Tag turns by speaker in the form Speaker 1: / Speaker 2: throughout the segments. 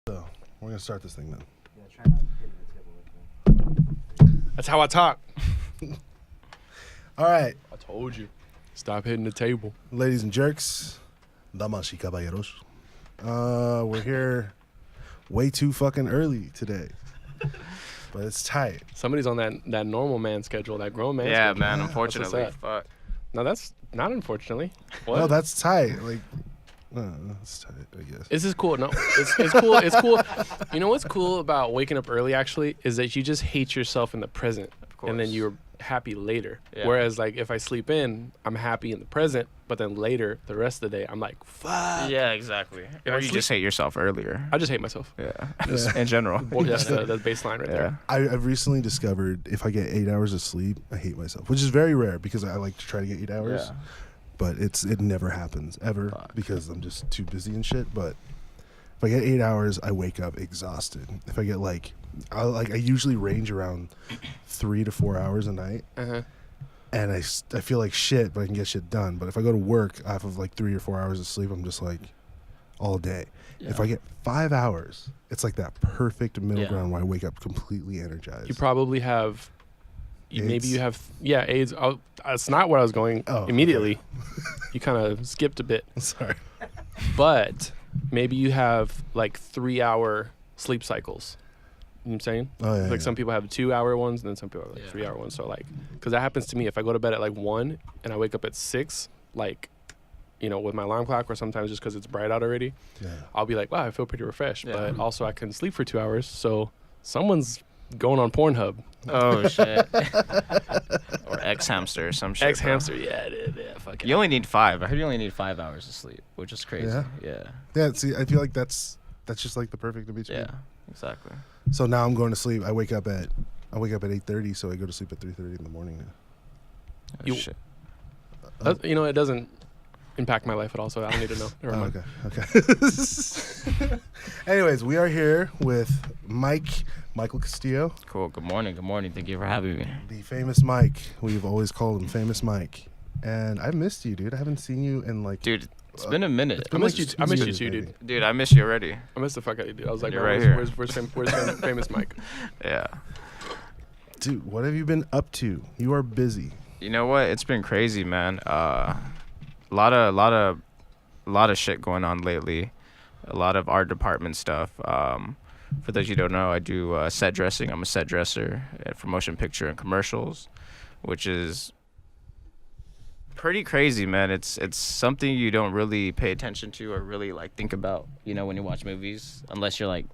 Speaker 1: So we're gonna start this thing then.
Speaker 2: Yeah, try not to hit the table with them.
Speaker 3: That's how I talk.
Speaker 1: All right,
Speaker 3: I told you. Stop hitting the table.
Speaker 1: ladies and jerks, damas y caballeros. We're here way too fucking early today, but it's tight.
Speaker 3: Somebody's on that normal man schedule, that grown man
Speaker 4: Yeah,
Speaker 3: schedule.
Speaker 4: man.
Speaker 1: Yeah,
Speaker 4: Unfortunately,
Speaker 3: that's
Speaker 4: fuck.
Speaker 3: No, that's not unfortunately. What?
Speaker 1: No, that's tight. Like, that's tight, I guess.
Speaker 3: This is cool. No, it's cool. It's cool. You know what's cool about waking up early actually is that you just hate yourself in the present, and then you're happy later.
Speaker 4: Yeah.
Speaker 3: Whereas like if I sleep in, I'm happy in the present, but then later the rest of the day I'm like, fuck.
Speaker 4: Yeah, exactly. Or you just hate yourself earlier.
Speaker 3: I just hate myself.
Speaker 4: Yeah, just in general.
Speaker 3: Well, that's the baseline right there.
Speaker 1: I've recently discovered if I get 8 hours of sleep, I hate myself, which is very rare because I like to try to get 8 hours.
Speaker 4: Yeah.
Speaker 1: But it never happens ever
Speaker 4: Fuck.
Speaker 1: because I'm just too busy and shit. But if I get 8 hours, I wake up exhausted. If I get I usually range around 3 to 4 hours a night,
Speaker 3: Uh-huh.
Speaker 1: and I feel like shit, but I can get shit done. But if I go to work off of like 3 or 4 hours of sleep, I'm just like all day.
Speaker 4: Yeah.
Speaker 1: If I get 5 hours, it's like that perfect middle
Speaker 4: Yeah.
Speaker 1: ground where I wake up completely energized.
Speaker 3: You probably have. Maybe
Speaker 1: AIDS?
Speaker 3: you have. Yeah, AIDS. That's not what I was going
Speaker 1: Oh,
Speaker 3: immediately. You kind of skipped a bit.
Speaker 1: Sorry.
Speaker 3: But maybe you have like 3-hour sleep cycles. You know what I'm saying?
Speaker 1: Oh, yeah,
Speaker 3: Like
Speaker 1: yeah.
Speaker 3: some people have 2-hour ones, and then some people have like 3-hour ones. So like, because that happens to me. If I go to bed at like 1 and I wake up at 6, like, you know, with my alarm clock, or sometimes just because it's bright out already,
Speaker 1: Yeah.
Speaker 3: I'll be like, wow, I feel pretty refreshed.
Speaker 4: Yeah.
Speaker 3: But also I couldn't sleep for 2 hours, so someone's going on Pornhub.
Speaker 4: Oh shit. Or X-hamster or some shit.
Speaker 3: X hamster, yeah, fuck it.
Speaker 4: You only need 5. I heard you only need 5 hours of sleep, which is crazy. Yeah.
Speaker 1: Yeah, see, I feel like that's just like the perfect in between.
Speaker 4: Yeah. Exactly.
Speaker 1: So now I'm going to sleep. I wake up at 8:30, so I go to sleep at 3:30 in the morning now.
Speaker 4: Oh,
Speaker 3: You-
Speaker 4: shit.
Speaker 3: You know, it doesn't impact my life at all, so I don't need to know. Never mind.
Speaker 1: Okay. Anyways, we are here with Michael Castillo,
Speaker 4: Cool. Good morning. Good morning. Thank you for having me.
Speaker 1: the famous Mike. We've always called him Famous Mike. And I missed you, dude. I haven't seen you in like...
Speaker 4: Dude, it's been a minute.
Speaker 3: I missed you. I missed you
Speaker 1: years,
Speaker 3: too,
Speaker 1: maybe.
Speaker 3: dude.
Speaker 4: Dude, I miss you already.
Speaker 3: I missed the fuck out of you, dude. I was like,
Speaker 4: You're
Speaker 3: bro,
Speaker 4: right here.
Speaker 3: where's famous Mike?
Speaker 4: Yeah.
Speaker 1: Dude, what have you been up to? You are busy.
Speaker 4: You know what? It's been crazy, man. A lot of shit going on lately. A lot of art department stuff. For those you don't know, I do set dressing. I'm a set dresser for motion picture and commercials, which is pretty crazy, man. It's something you don't really pay attention to or really like think about, you know, when you watch movies, unless you're like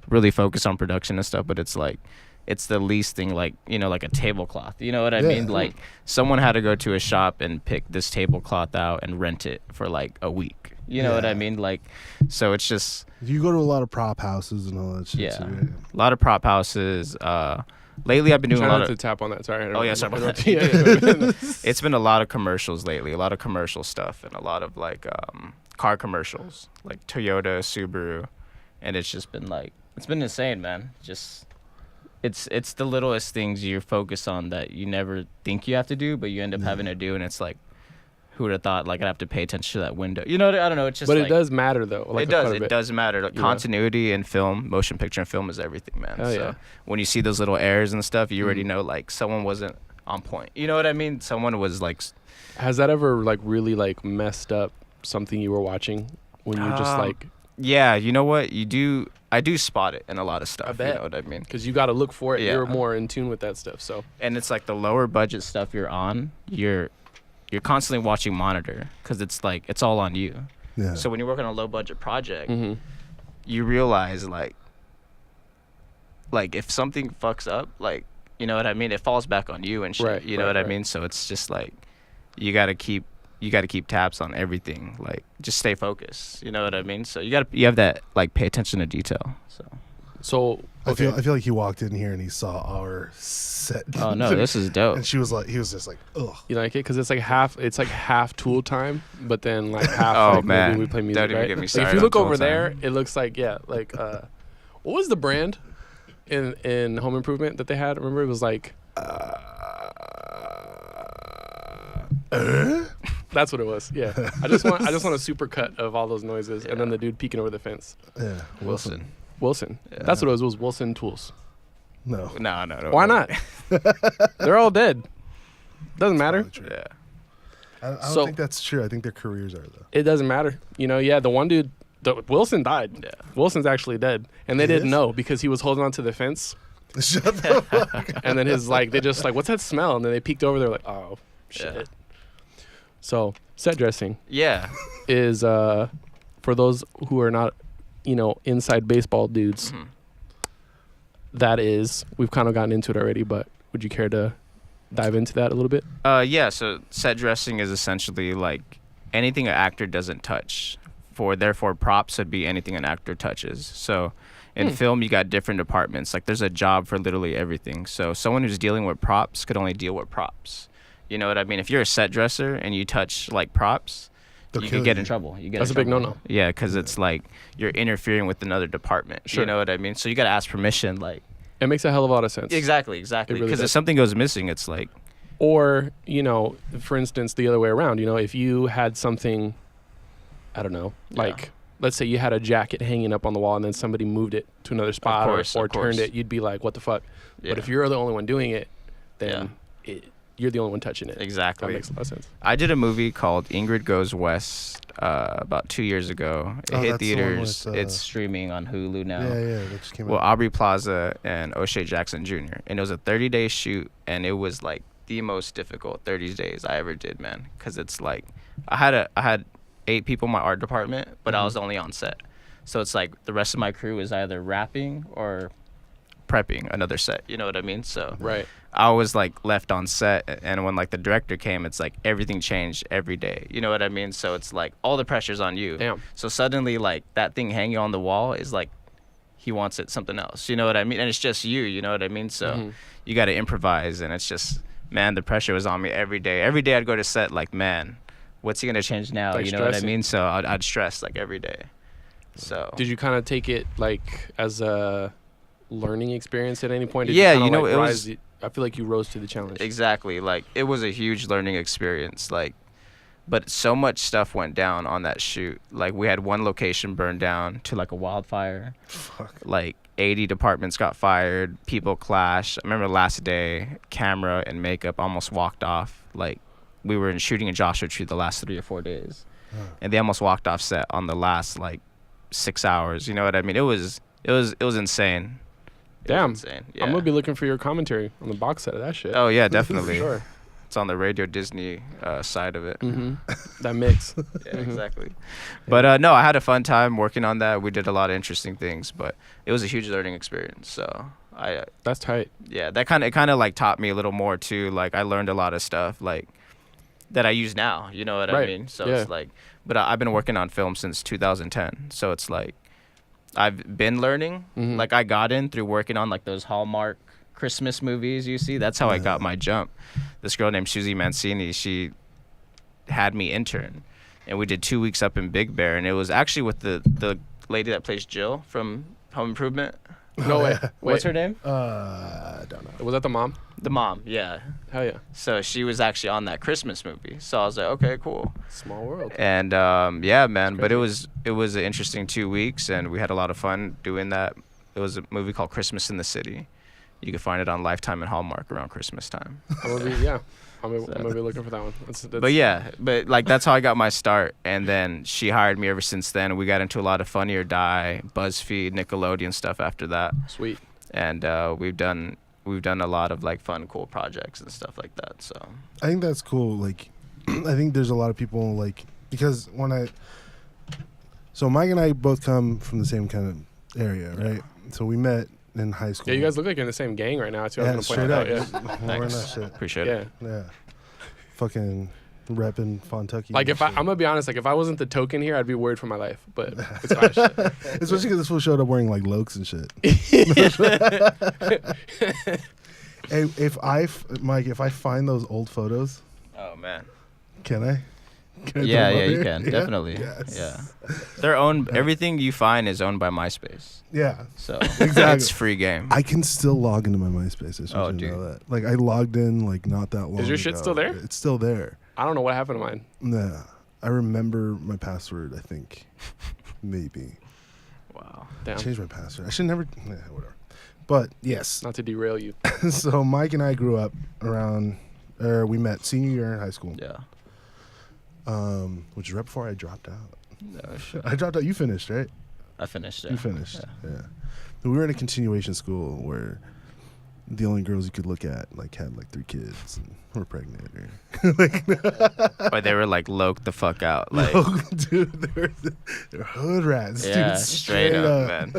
Speaker 4: really focused on production and stuff. But it's like it's the least thing, like, you know, like a tablecloth. You know what I mean? Like someone had to go to a shop and pick this tablecloth out and rent it for like a week. You know what I mean? Like, so it's just
Speaker 1: You go to a lot of prop houses and all that shit.
Speaker 4: Yeah.
Speaker 1: Too, right?
Speaker 4: a lot of prop houses. Lately, I've been doing
Speaker 3: Try
Speaker 4: a lot
Speaker 3: not to
Speaker 4: of.
Speaker 3: tap on that. Sorry.
Speaker 4: Oh, yeah, sorry about that.
Speaker 3: Yeah.
Speaker 4: It's been a lot of commercials lately. A lot of commercial stuff and a lot of like car commercials, like Toyota, Subaru, and it's just been like it's been insane, man. Just it's the littlest things you focus on that you never think you have to do, but you end up having to do, and it's like, who would have thought like I'd have to pay attention to that window? You know, I don't know. It's just.
Speaker 3: But
Speaker 4: like,
Speaker 3: it does matter though. Like,
Speaker 4: it does.
Speaker 3: quite a
Speaker 4: It
Speaker 3: bit.
Speaker 4: does matter. Like,
Speaker 3: Yeah.
Speaker 4: continuity in film, motion picture and film is everything, man.
Speaker 3: Hell
Speaker 4: so
Speaker 3: yeah.
Speaker 4: when you see those little errors and stuff, you already know like someone wasn't on point. You know what I mean? Someone was like.
Speaker 3: Has that ever like really like messed up something you were watching when you're just like?
Speaker 4: Yeah, you know what? You do. I do spot it in a lot of stuff.
Speaker 3: I bet.
Speaker 4: You know what I mean?
Speaker 3: Because you got to look for it.
Speaker 4: Yeah.
Speaker 3: You're more in tune with that stuff. So
Speaker 4: And it's like the lower budget stuff you're on. You're constantly watching monitor because it's like it's all on you.
Speaker 1: Yeah.
Speaker 4: So when you work on a low budget project,
Speaker 3: mm-hmm.
Speaker 4: you realize like if something fucks up, like, you know what I mean, it falls back on you and shit.
Speaker 3: Right,
Speaker 4: you know
Speaker 3: right,
Speaker 4: what I
Speaker 3: right.
Speaker 4: mean? So it's just like you gotta keep tabs on everything. Like, just stay focused. You know what I mean? So you have that like pay attention to detail. So
Speaker 1: I feel like he walked in here and he saw our set.
Speaker 4: oh no, this is dope.
Speaker 1: And he was just like, ugh.
Speaker 3: You like it because it's like half tool time, but then like half.
Speaker 4: Oh,
Speaker 3: like,
Speaker 4: man.
Speaker 3: maybe we play music.
Speaker 4: Don't even
Speaker 3: right?
Speaker 4: get me
Speaker 3: Like,
Speaker 4: started
Speaker 3: if you
Speaker 4: on
Speaker 3: look
Speaker 4: tool
Speaker 3: over
Speaker 4: time.
Speaker 3: there, it looks like what was the brand in Home Improvement that they had? Remember, it was like. That's what it was. Yeah. I just want a super cut of all those noises, and then the dude peeking over the fence.
Speaker 1: Yeah.
Speaker 4: Wilson.
Speaker 3: Wilson.
Speaker 4: Yeah.
Speaker 3: That's what it was. It was Wilson Tools.
Speaker 1: No.
Speaker 4: No.
Speaker 3: Why not? They're all dead. Doesn't matter.
Speaker 1: Probably true.
Speaker 4: Yeah.
Speaker 1: I don't
Speaker 3: So-
Speaker 1: think that's true. I think their careers are though.
Speaker 3: It doesn't matter. You know, yeah, the one dude, Wilson died.
Speaker 4: Yeah.
Speaker 3: Wilson's actually dead. And they
Speaker 1: He
Speaker 3: didn't
Speaker 1: is?
Speaker 3: know because he was holding on to the fence.
Speaker 1: Shut the fuck.
Speaker 3: And then they just like, what's that smell? And then they peeked over. They're like, oh, shit.
Speaker 4: Yeah.
Speaker 3: So set dressing
Speaker 4: Yeah.
Speaker 3: is, for those who are not, inside baseball dudes,
Speaker 4: Mhm.
Speaker 3: that is, we've kind of gotten into it already, but would you care to dive into that a little bit?
Speaker 4: Yeah, so set dressing is essentially like anything an actor doesn't touch. Therefore, props would be anything an actor touches. So in film, you got different departments. Like there's a job for literally everything. So someone who's dealing with props could only deal with props. You know what I mean? If you're a set dresser and you touch like props,
Speaker 1: They'll
Speaker 4: you
Speaker 1: kill
Speaker 4: could get
Speaker 1: you.
Speaker 4: in trouble. You get
Speaker 3: That's
Speaker 4: in
Speaker 3: a big
Speaker 4: trouble.
Speaker 3: no-no.
Speaker 4: Yeah, because it's like you're interfering with another department.
Speaker 3: Sure.
Speaker 4: You know what I mean? So you got to ask permission. Like
Speaker 3: It makes a hell of a lot of sense.
Speaker 4: exactly.
Speaker 3: It
Speaker 4: Because
Speaker 3: really does.
Speaker 4: if something goes missing, it's like
Speaker 3: Or, for instance, the other way around, if you had something, I don't know,
Speaker 4: Yeah.
Speaker 3: like, let's say you had a jacket hanging up on the wall and then somebody moved it to another spot
Speaker 4: course,
Speaker 3: or
Speaker 4: of
Speaker 3: turned
Speaker 4: course.
Speaker 3: it, you'd be like, what the fuck?
Speaker 4: yeah,
Speaker 3: But if you're the only one doing it, then you're the only one touching it. That
Speaker 4: exactly.
Speaker 3: makes a lot of sense.
Speaker 4: I did a movie called Ingrid Goes West about 2 years ago. It
Speaker 1: Oh,
Speaker 4: hit
Speaker 1: that's the one
Speaker 4: theaters.
Speaker 1: with,
Speaker 4: It's streaming on Hulu now.
Speaker 1: Yeah, that just came
Speaker 4: Well,
Speaker 1: out.
Speaker 4: Aubrey Plaza and O'Shea Jackson Jr. And it was a 30-day shoot, and it was like the most difficult 30 days I ever did, man. Because it's like I had 8 people in my art department, but I was only on set. So it's like the rest of my crew is either wrapping or prepping another set. You know what I mean? So
Speaker 3: Right.
Speaker 4: I was like left on set, and when like the director came, it's like everything changed every day. You know what I mean? So it's like all the pressure's on you.
Speaker 3: Damn.
Speaker 4: So suddenly like that thing hanging on the wall is like he wants it something else. You know what I mean? And it's just you. You know what I mean? So
Speaker 3: Mhm.
Speaker 4: you got to improvise, and it's just man, the pressure was on me every day. Every day I'd go to set like man, what's he gonna change now?
Speaker 3: Like
Speaker 4: you know what I
Speaker 3: stressing.
Speaker 4: mean? So I'd stress like every day. So
Speaker 3: Did you kind of take it like as a learning experience at any point? Did
Speaker 4: Yeah,
Speaker 3: you kinda,
Speaker 4: you know, it was-
Speaker 3: I feel like you rose to the challenge.
Speaker 4: Exactly. Like it was a huge learning experience. Like, but so much stuff went down on that shoot. Like we had one location burned down to like a wildfire.
Speaker 1: Fuck.
Speaker 4: Like 80 departments got fired. People clashed. I remember last day, camera and makeup almost walked off. Like we were shooting in Joshua Tree the last 3 or 4 days, and they almost walked off set on the last like 6 hours. You know what I mean? It was insane. It
Speaker 3: Damn.
Speaker 4: was insane. Yeah.
Speaker 3: I'm going to be looking for your commentary on the box set of that shit.
Speaker 4: Oh yeah,
Speaker 3: For
Speaker 4: definitely.
Speaker 3: sure.
Speaker 4: It's on the Radio Disney side of it.
Speaker 3: Mm-hmm. That mix.
Speaker 4: Yeah,
Speaker 3: Mhm.
Speaker 4: exactly. But no, I had a fun time working on that. We did a lot of interesting things, but it was a huge learning experience. So
Speaker 3: That's tight.
Speaker 4: yeah, that kind of like taught me a little more too. Like I learned a lot of stuff like that I use now. You know what I
Speaker 3: Right.
Speaker 4: mean? So
Speaker 3: Yeah.
Speaker 4: it's like, but I've been working on film since 2010. So it's like I've been learning.
Speaker 3: Mhm.
Speaker 4: Like I got in through working on like those Hallmark Christmas movies. You see, that's how I got my jump. This girl named Susie Mancini, she had me intern, and we did 2 weeks up in Big Bear, and it was actually with the lady that plays Jill from Home Improvement.
Speaker 3: No way.
Speaker 4: What's her name?
Speaker 1: I don't know.
Speaker 3: Was that the mom?
Speaker 4: The mom. Yeah.
Speaker 3: Hell yeah.
Speaker 4: So she was actually on that Christmas movie. So I was like, okay, cool.
Speaker 3: Small world.
Speaker 4: And yeah, man. But
Speaker 3: crazy.
Speaker 4: it was an interesting 2 weeks, and we had a lot of fun doing that. It was a movie called Christmas in the City. You can find it on Lifetime and Hallmark around Christmas time.
Speaker 3: I'm gonna be looking for that one. That's
Speaker 4: But yeah, but like that's how I got my start, and then she hired me ever since then. We got into a lot of Funny or Die, BuzzFeed, Nickelodeon stuff after that,
Speaker 3: sweet.
Speaker 4: and we've done a lot of like fun, cool projects and stuff like that. So
Speaker 1: I think that's cool. Like, I think there's a lot of people like because so Mike and I both come from the same kind of area, right? So we met in high school.
Speaker 3: Yeah, you guys look like you're in the same gang right now too.
Speaker 1: Yeah,
Speaker 3: I was
Speaker 1: straight
Speaker 3: gonna
Speaker 1: up.
Speaker 3: point that out.
Speaker 1: We're in that
Speaker 4: Thanks.
Speaker 1: shit.
Speaker 4: appreciate
Speaker 3: Yeah.
Speaker 4: it.
Speaker 3: Yeah.
Speaker 1: Yeah. Fucking repping Fontucky.
Speaker 3: Like if I'm gonna be honest, like if I wasn't the token here, I'd be worried for my life. But it's fine.
Speaker 1: Especially because this fool showed up wearing like Lokes and shit. Hey, Mike, if I find those old photos,
Speaker 4: Oh man.
Speaker 1: can I? Can I
Speaker 4: Yeah,
Speaker 1: throw them
Speaker 4: yeah,
Speaker 1: up
Speaker 4: you
Speaker 1: here?
Speaker 4: can
Speaker 1: Yeah?
Speaker 4: definitely.
Speaker 1: Yes.
Speaker 4: Yeah, they're owned. Everything you find is owned by MySpace.
Speaker 1: Yeah.
Speaker 4: So
Speaker 1: Exactly.
Speaker 4: it's free game.
Speaker 1: I can still log into my MySpace. I just want you to know that. Like I logged in like not that long.
Speaker 3: your shit
Speaker 1: ago.
Speaker 3: still there?
Speaker 1: It's still there.
Speaker 3: I don't know what happened to mine.
Speaker 1: Nah. I remember my password. I think maybe.
Speaker 4: Wow.
Speaker 3: Damn.
Speaker 1: Changed my password. I should never. Whatever. But yes.
Speaker 3: Not to derail you.
Speaker 1: So Mike and I grew up around. We met senior year in high school.
Speaker 4: Yeah.
Speaker 1: Which is right before I dropped out.
Speaker 4: No shit.
Speaker 1: I dropped out. You finished, right?
Speaker 4: I finished it.
Speaker 1: You finished. Yeah. We were in a continuation school where the only girls you could look at had 3 kids and were pregnant.
Speaker 4: Or they were loke the fuck out.
Speaker 1: Dude, they're hood rats.
Speaker 4: Yeah,
Speaker 1: dude,
Speaker 4: straight up, man.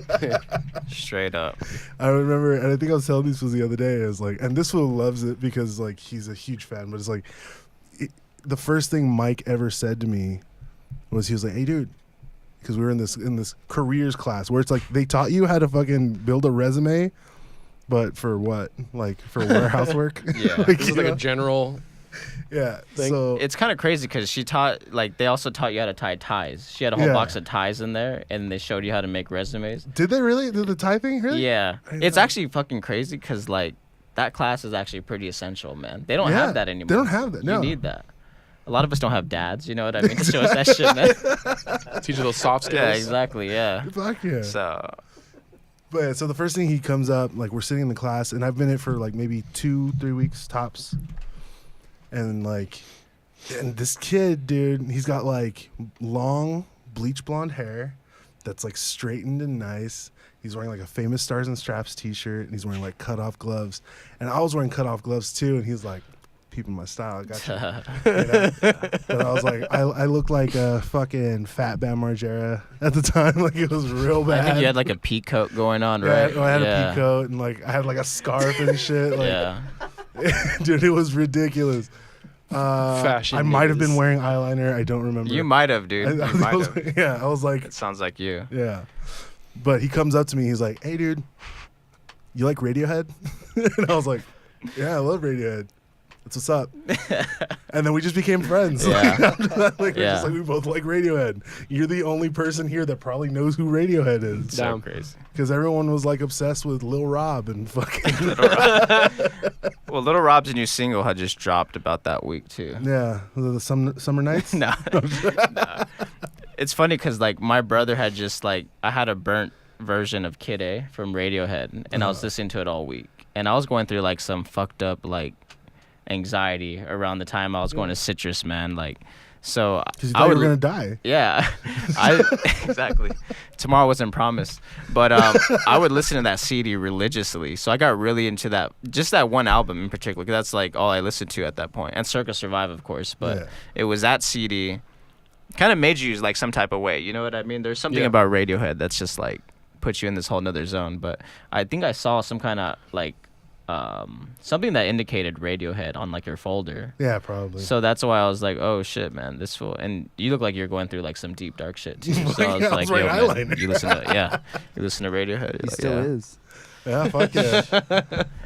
Speaker 4: Straight up.
Speaker 1: I remember, and I think I was telling these fools the other day. I was like, and this fool loves it because he's a huge fan. But it's the first thing Mike ever said to me was he was like, "Hey, dude." Because we were in this careers class where it's they taught you how to fucking build a resume, but for what? For warehouse work?
Speaker 4: Yeah.
Speaker 3: This is a general.
Speaker 1: Yeah.
Speaker 3: thing.
Speaker 1: So
Speaker 4: It's kind of crazy because she taught, they also taught you how to tie ties. She had a whole
Speaker 1: Yeah.
Speaker 4: box of ties in there, and they showed you how to make resumes.
Speaker 1: did they really do the tie thing? Really?
Speaker 4: Yeah.
Speaker 1: I
Speaker 4: It's
Speaker 1: know.
Speaker 4: actually fucking crazy because, that class is actually pretty essential, man. They don't
Speaker 1: Yeah,
Speaker 4: have that anymore.
Speaker 1: they don't have that, no.
Speaker 4: You need that. A lot of us don't have dads, you know what I mean? To show us that shit, man.
Speaker 3: Teach you those soft skills.
Speaker 4: Yeah, exactly, yeah.
Speaker 1: Fuck yeah.
Speaker 4: So,
Speaker 1: But yeah, so the first thing he comes up, we're sitting in the class, and I've been in for maybe 2-3 weeks tops, and and this kid, dude, he's got long bleach blonde hair that's straightened and nice. He's wearing a famous Stars and Straps t-shirt, and he's wearing cut off gloves, and I was wearing cut off gloves too, and he's peeping my style. I got you. But I was I looked like a fucking fat Bam Margera at the time. It was real bad.
Speaker 4: I think you had a pea coat going on, right?
Speaker 1: Yeah, I had a pea coat and I had a scarf and shit.
Speaker 4: Yeah.
Speaker 1: Dude, it was ridiculous.
Speaker 3: Fashion
Speaker 1: I might have been
Speaker 3: is-
Speaker 1: wearing eyeliner. I don't remember.
Speaker 4: You might have, dude.
Speaker 1: I
Speaker 4: You might
Speaker 1: was,
Speaker 4: have.
Speaker 1: yeah, I was
Speaker 4: It sounds like you.
Speaker 1: yeah. But he comes up to me. He's like, "Hey, dude, you like Radiohead?" And I was like, "Yeah, I love Radiohead. That's what's up." And then we just became friends.
Speaker 4: Yeah.
Speaker 1: After that, we're
Speaker 4: Yeah.
Speaker 1: just we both like Radiohead. You're the only person here that probably knows who Radiohead is.
Speaker 4: So
Speaker 3: Damn.
Speaker 4: crazy.
Speaker 1: Because everyone was obsessed with Lil Rob and fucking
Speaker 4: Well, Little Rob's new single had just dropped about that week, too.
Speaker 1: yeah, the summer nights.
Speaker 4: No. No. It's funny because my brother had just I had a burnt version of Kid A from Radiohead, and I was listening to it all week, and I was going through some fucked up anxiety around the time I was going to Citrus, man. So
Speaker 1: Because you
Speaker 4: I
Speaker 1: thought you
Speaker 4: would
Speaker 1: were gonna die.
Speaker 4: Yeah, exactly. Tomorrow wasn't promised, but I would listen to that CD religiously. So I got really into that one album in particular, 'cause that's all I listened to at that point, and Circa Survive, of course. But
Speaker 1: Yeah.
Speaker 4: it was that CD kind of made you some type of way. You know what I mean? There's something
Speaker 3: Yeah.
Speaker 4: about Radiohead that's just puts you in this whole nother zone. But I think I saw some kind of something that indicated Radiohead on your folder.
Speaker 1: Yeah, probably.
Speaker 4: So that's why I was like, oh shit, man, this fool. And you look like you're going through some deep dark shit too. So I was
Speaker 1: I
Speaker 4: like,
Speaker 1: was
Speaker 4: yo,
Speaker 1: wearing
Speaker 4: man,
Speaker 1: eyeliner.
Speaker 4: you listen to Radiohead.
Speaker 2: He still is.
Speaker 1: Yeah, fuck yeah.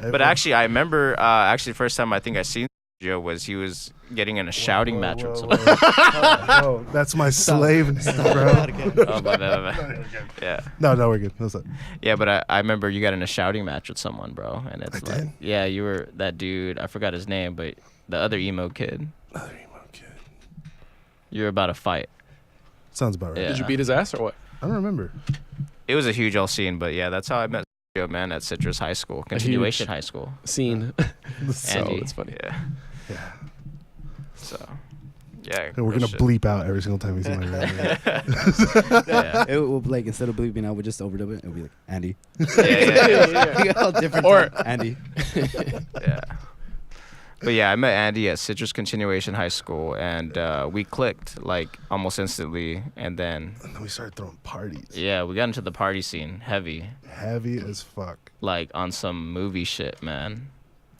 Speaker 4: But actually, I remember the first time I think I seen Joe was he was getting in a shouting match with someone.
Speaker 1: Whoa, that's my slave name, bro.
Speaker 4: Oh, my bad. Yeah.
Speaker 1: No, we're good. That's it.
Speaker 4: Yeah, but I remember you got in a shouting match with someone, bro. And it's
Speaker 1: I did?
Speaker 4: yeah, you were that dude. I forgot his name, but the other emo kid.
Speaker 1: Other emo kid.
Speaker 4: You were about to fight.
Speaker 1: Sounds about right.
Speaker 4: Yeah.
Speaker 3: Did you beat his ass or what?
Speaker 1: I don't remember.
Speaker 4: It was a huge old scene, but yeah, that's how I met Joe, man, at Citrus High School, Continuation High School.
Speaker 3: Scene. So
Speaker 4: Andy.
Speaker 3: that's funny.
Speaker 4: Yeah.
Speaker 1: Yeah.
Speaker 4: So, yeah.
Speaker 1: And we're
Speaker 4: real
Speaker 1: gonna
Speaker 4: shit.
Speaker 1: bleep out every single time we see my name.
Speaker 4: Yeah.
Speaker 2: It will instead of bleeping out, we'll just overdub it. It'll be like Andy.
Speaker 4: Yeah.
Speaker 2: All different.
Speaker 3: Or-
Speaker 2: Andy.
Speaker 4: Yeah. But yeah, I met Andy at Citrus Continuation High School, and we clicked almost instantly. And then,
Speaker 1: And then we started throwing parties.
Speaker 4: yeah, we got into the party scene heavy,
Speaker 1: Heavy as fuck.
Speaker 4: on some movie shit, man.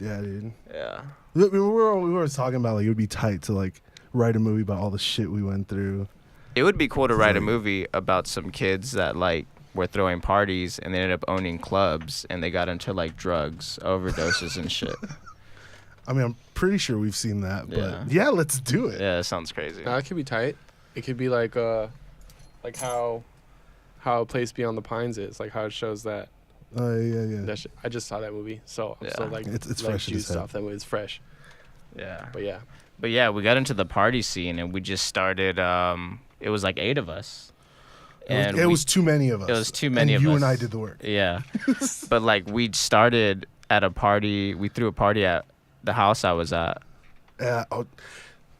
Speaker 1: Yeah, dude.
Speaker 4: Yeah.
Speaker 1: We were talking about it would be tight to write a movie about all the shit we went through.
Speaker 4: It would be cool to write a movie about some kids that were throwing parties and they ended up owning clubs and they got into drugs, overdoses and shit.
Speaker 1: I mean, I'm pretty sure we've seen that, but
Speaker 4: Yeah.
Speaker 1: yeah, let's do it.
Speaker 4: Yeah, that sounds crazy.
Speaker 3: No, it could be tight. It could be how a Place Beyond the Pines is, how it shows that.
Speaker 1: Yeah.
Speaker 3: That shit. I just saw that movie, so I'm
Speaker 4: Yeah.
Speaker 3: still
Speaker 1: It's fresh in his
Speaker 3: juiced
Speaker 1: head.
Speaker 3: off that movie. It's fresh,
Speaker 4: Yeah.
Speaker 3: but yeah.
Speaker 4: But yeah, we got into the party scene and we just started. It was 8 of us. And
Speaker 1: it was too many of us.
Speaker 4: It was too many
Speaker 1: and
Speaker 4: of us.
Speaker 1: you and I did the work.
Speaker 4: Yeah. But like we started at a party. We threw a party at the house I was at.
Speaker 1: Yeah.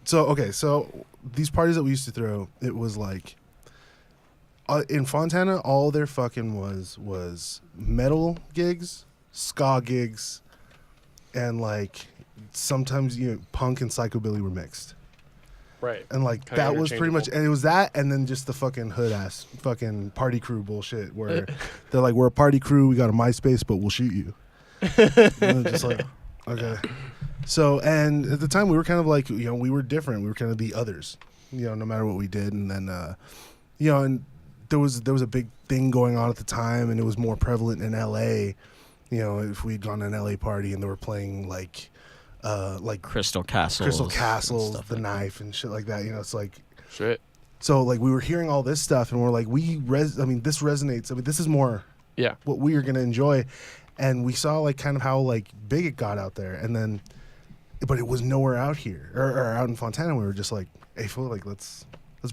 Speaker 1: So these parties that we used to throw, it was like in Fontana, all there fucking was metal gigs, ska gigs, and like sometimes punk and psychobilly were mixed.
Speaker 3: Right.
Speaker 1: And like
Speaker 3: Kinda
Speaker 1: that was pretty much,
Speaker 3: interchangeable.
Speaker 1: and it was that, and then just the fucking hood ass fucking party crew bullshit where they're like, we're a party crew, we got a MySpace, but we'll shoot you. And just like, okay. So, and at the time we were kind of like, we were different. We were kind of the others, no matter what we did. And then, and there was a big thing going on at the time, and it was more prevalent in LA. If we'd gone to an LA party and they were playing like
Speaker 4: Crystal Castles,
Speaker 1: the Knife and shit like that. It's like
Speaker 3: Shit.
Speaker 1: so like we were hearing all this stuff and we're like this resonates. I mean, this is more
Speaker 3: Yeah.
Speaker 1: what we are gonna enjoy, and we saw like kind of how like big it got out there, and then but it was nowhere out here or out in Fontana. We were just like, hey, fool, like let's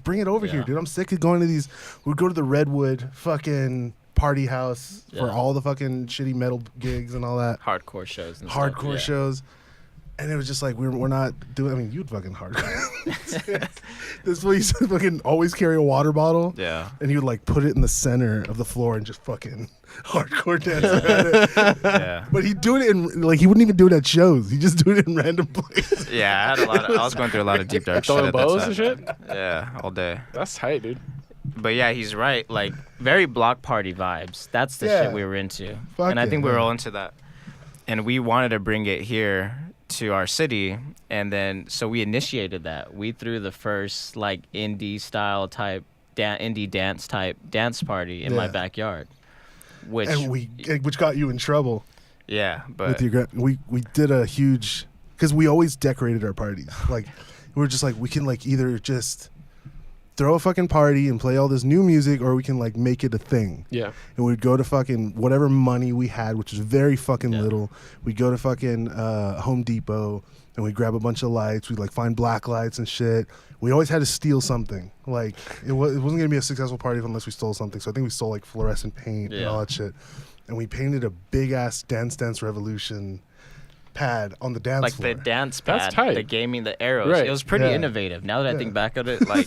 Speaker 1: bring it over here, dude. I'm sick of going to these. We'd go to the Redwood fucking party house for all the fucking shitty metal gigs and all that.
Speaker 4: hardcore shows. And
Speaker 1: Hardcore
Speaker 4: stuff.
Speaker 1: shows. And it was just like, we're not doing, I mean, you'd fucking hardcore. This fool used to fucking always carry a water bottle.
Speaker 4: Yeah.
Speaker 1: And he would like put it in the center of the floor and just fucking hardcore dance around it.
Speaker 4: Yeah.
Speaker 1: But he'd do it in, like, he wouldn't even do it at shows. He'd just do it in random places.
Speaker 4: Yeah, I was going through a lot of deep dark shit.
Speaker 3: Throwing
Speaker 4: at that
Speaker 3: bows
Speaker 4: time.
Speaker 3: and shit?
Speaker 4: Yeah, all day.
Speaker 3: That's tight, dude.
Speaker 4: But yeah, he's right. Like very block party vibes. That's the
Speaker 1: Yeah.
Speaker 4: shit we were into.
Speaker 1: Fuck
Speaker 4: and I
Speaker 1: it,
Speaker 4: think we were
Speaker 1: yeah.
Speaker 4: all into that. And we wanted to bring it here to our city, and then so we initiated that. We threw the first like indie style type indie dance type dance party in my
Speaker 1: Yeah.
Speaker 4: backyard. Which
Speaker 1: which got you in trouble
Speaker 4: yeah, but
Speaker 1: with your we did a huge, because we always decorated our parties. Like we were just like, we can like either just throw a fucking party and play all this new music, or we can like make it a thing.
Speaker 3: Yeah.
Speaker 1: And we'd go to fucking whatever money we had, which was very fucking
Speaker 4: Yeah.
Speaker 1: little. We'd go to fucking Home Depot and we'd grab a bunch of lights. We'd like find black lights and shit. We always had to steal something. Like it wasn't gonna be a successful party unless we stole something. So I think we stole like fluorescent paint and
Speaker 4: Yeah.
Speaker 1: all that shit. And we painted a big ass Dance Revolution pad on the dance
Speaker 4: like
Speaker 1: floor.
Speaker 4: the dance
Speaker 3: That's
Speaker 4: pad,
Speaker 3: tight.
Speaker 4: the gaming, the arrows.
Speaker 3: Right.
Speaker 4: It was pretty
Speaker 1: Yeah.
Speaker 4: innovative. Now that I
Speaker 1: Yeah.
Speaker 4: think back at it, like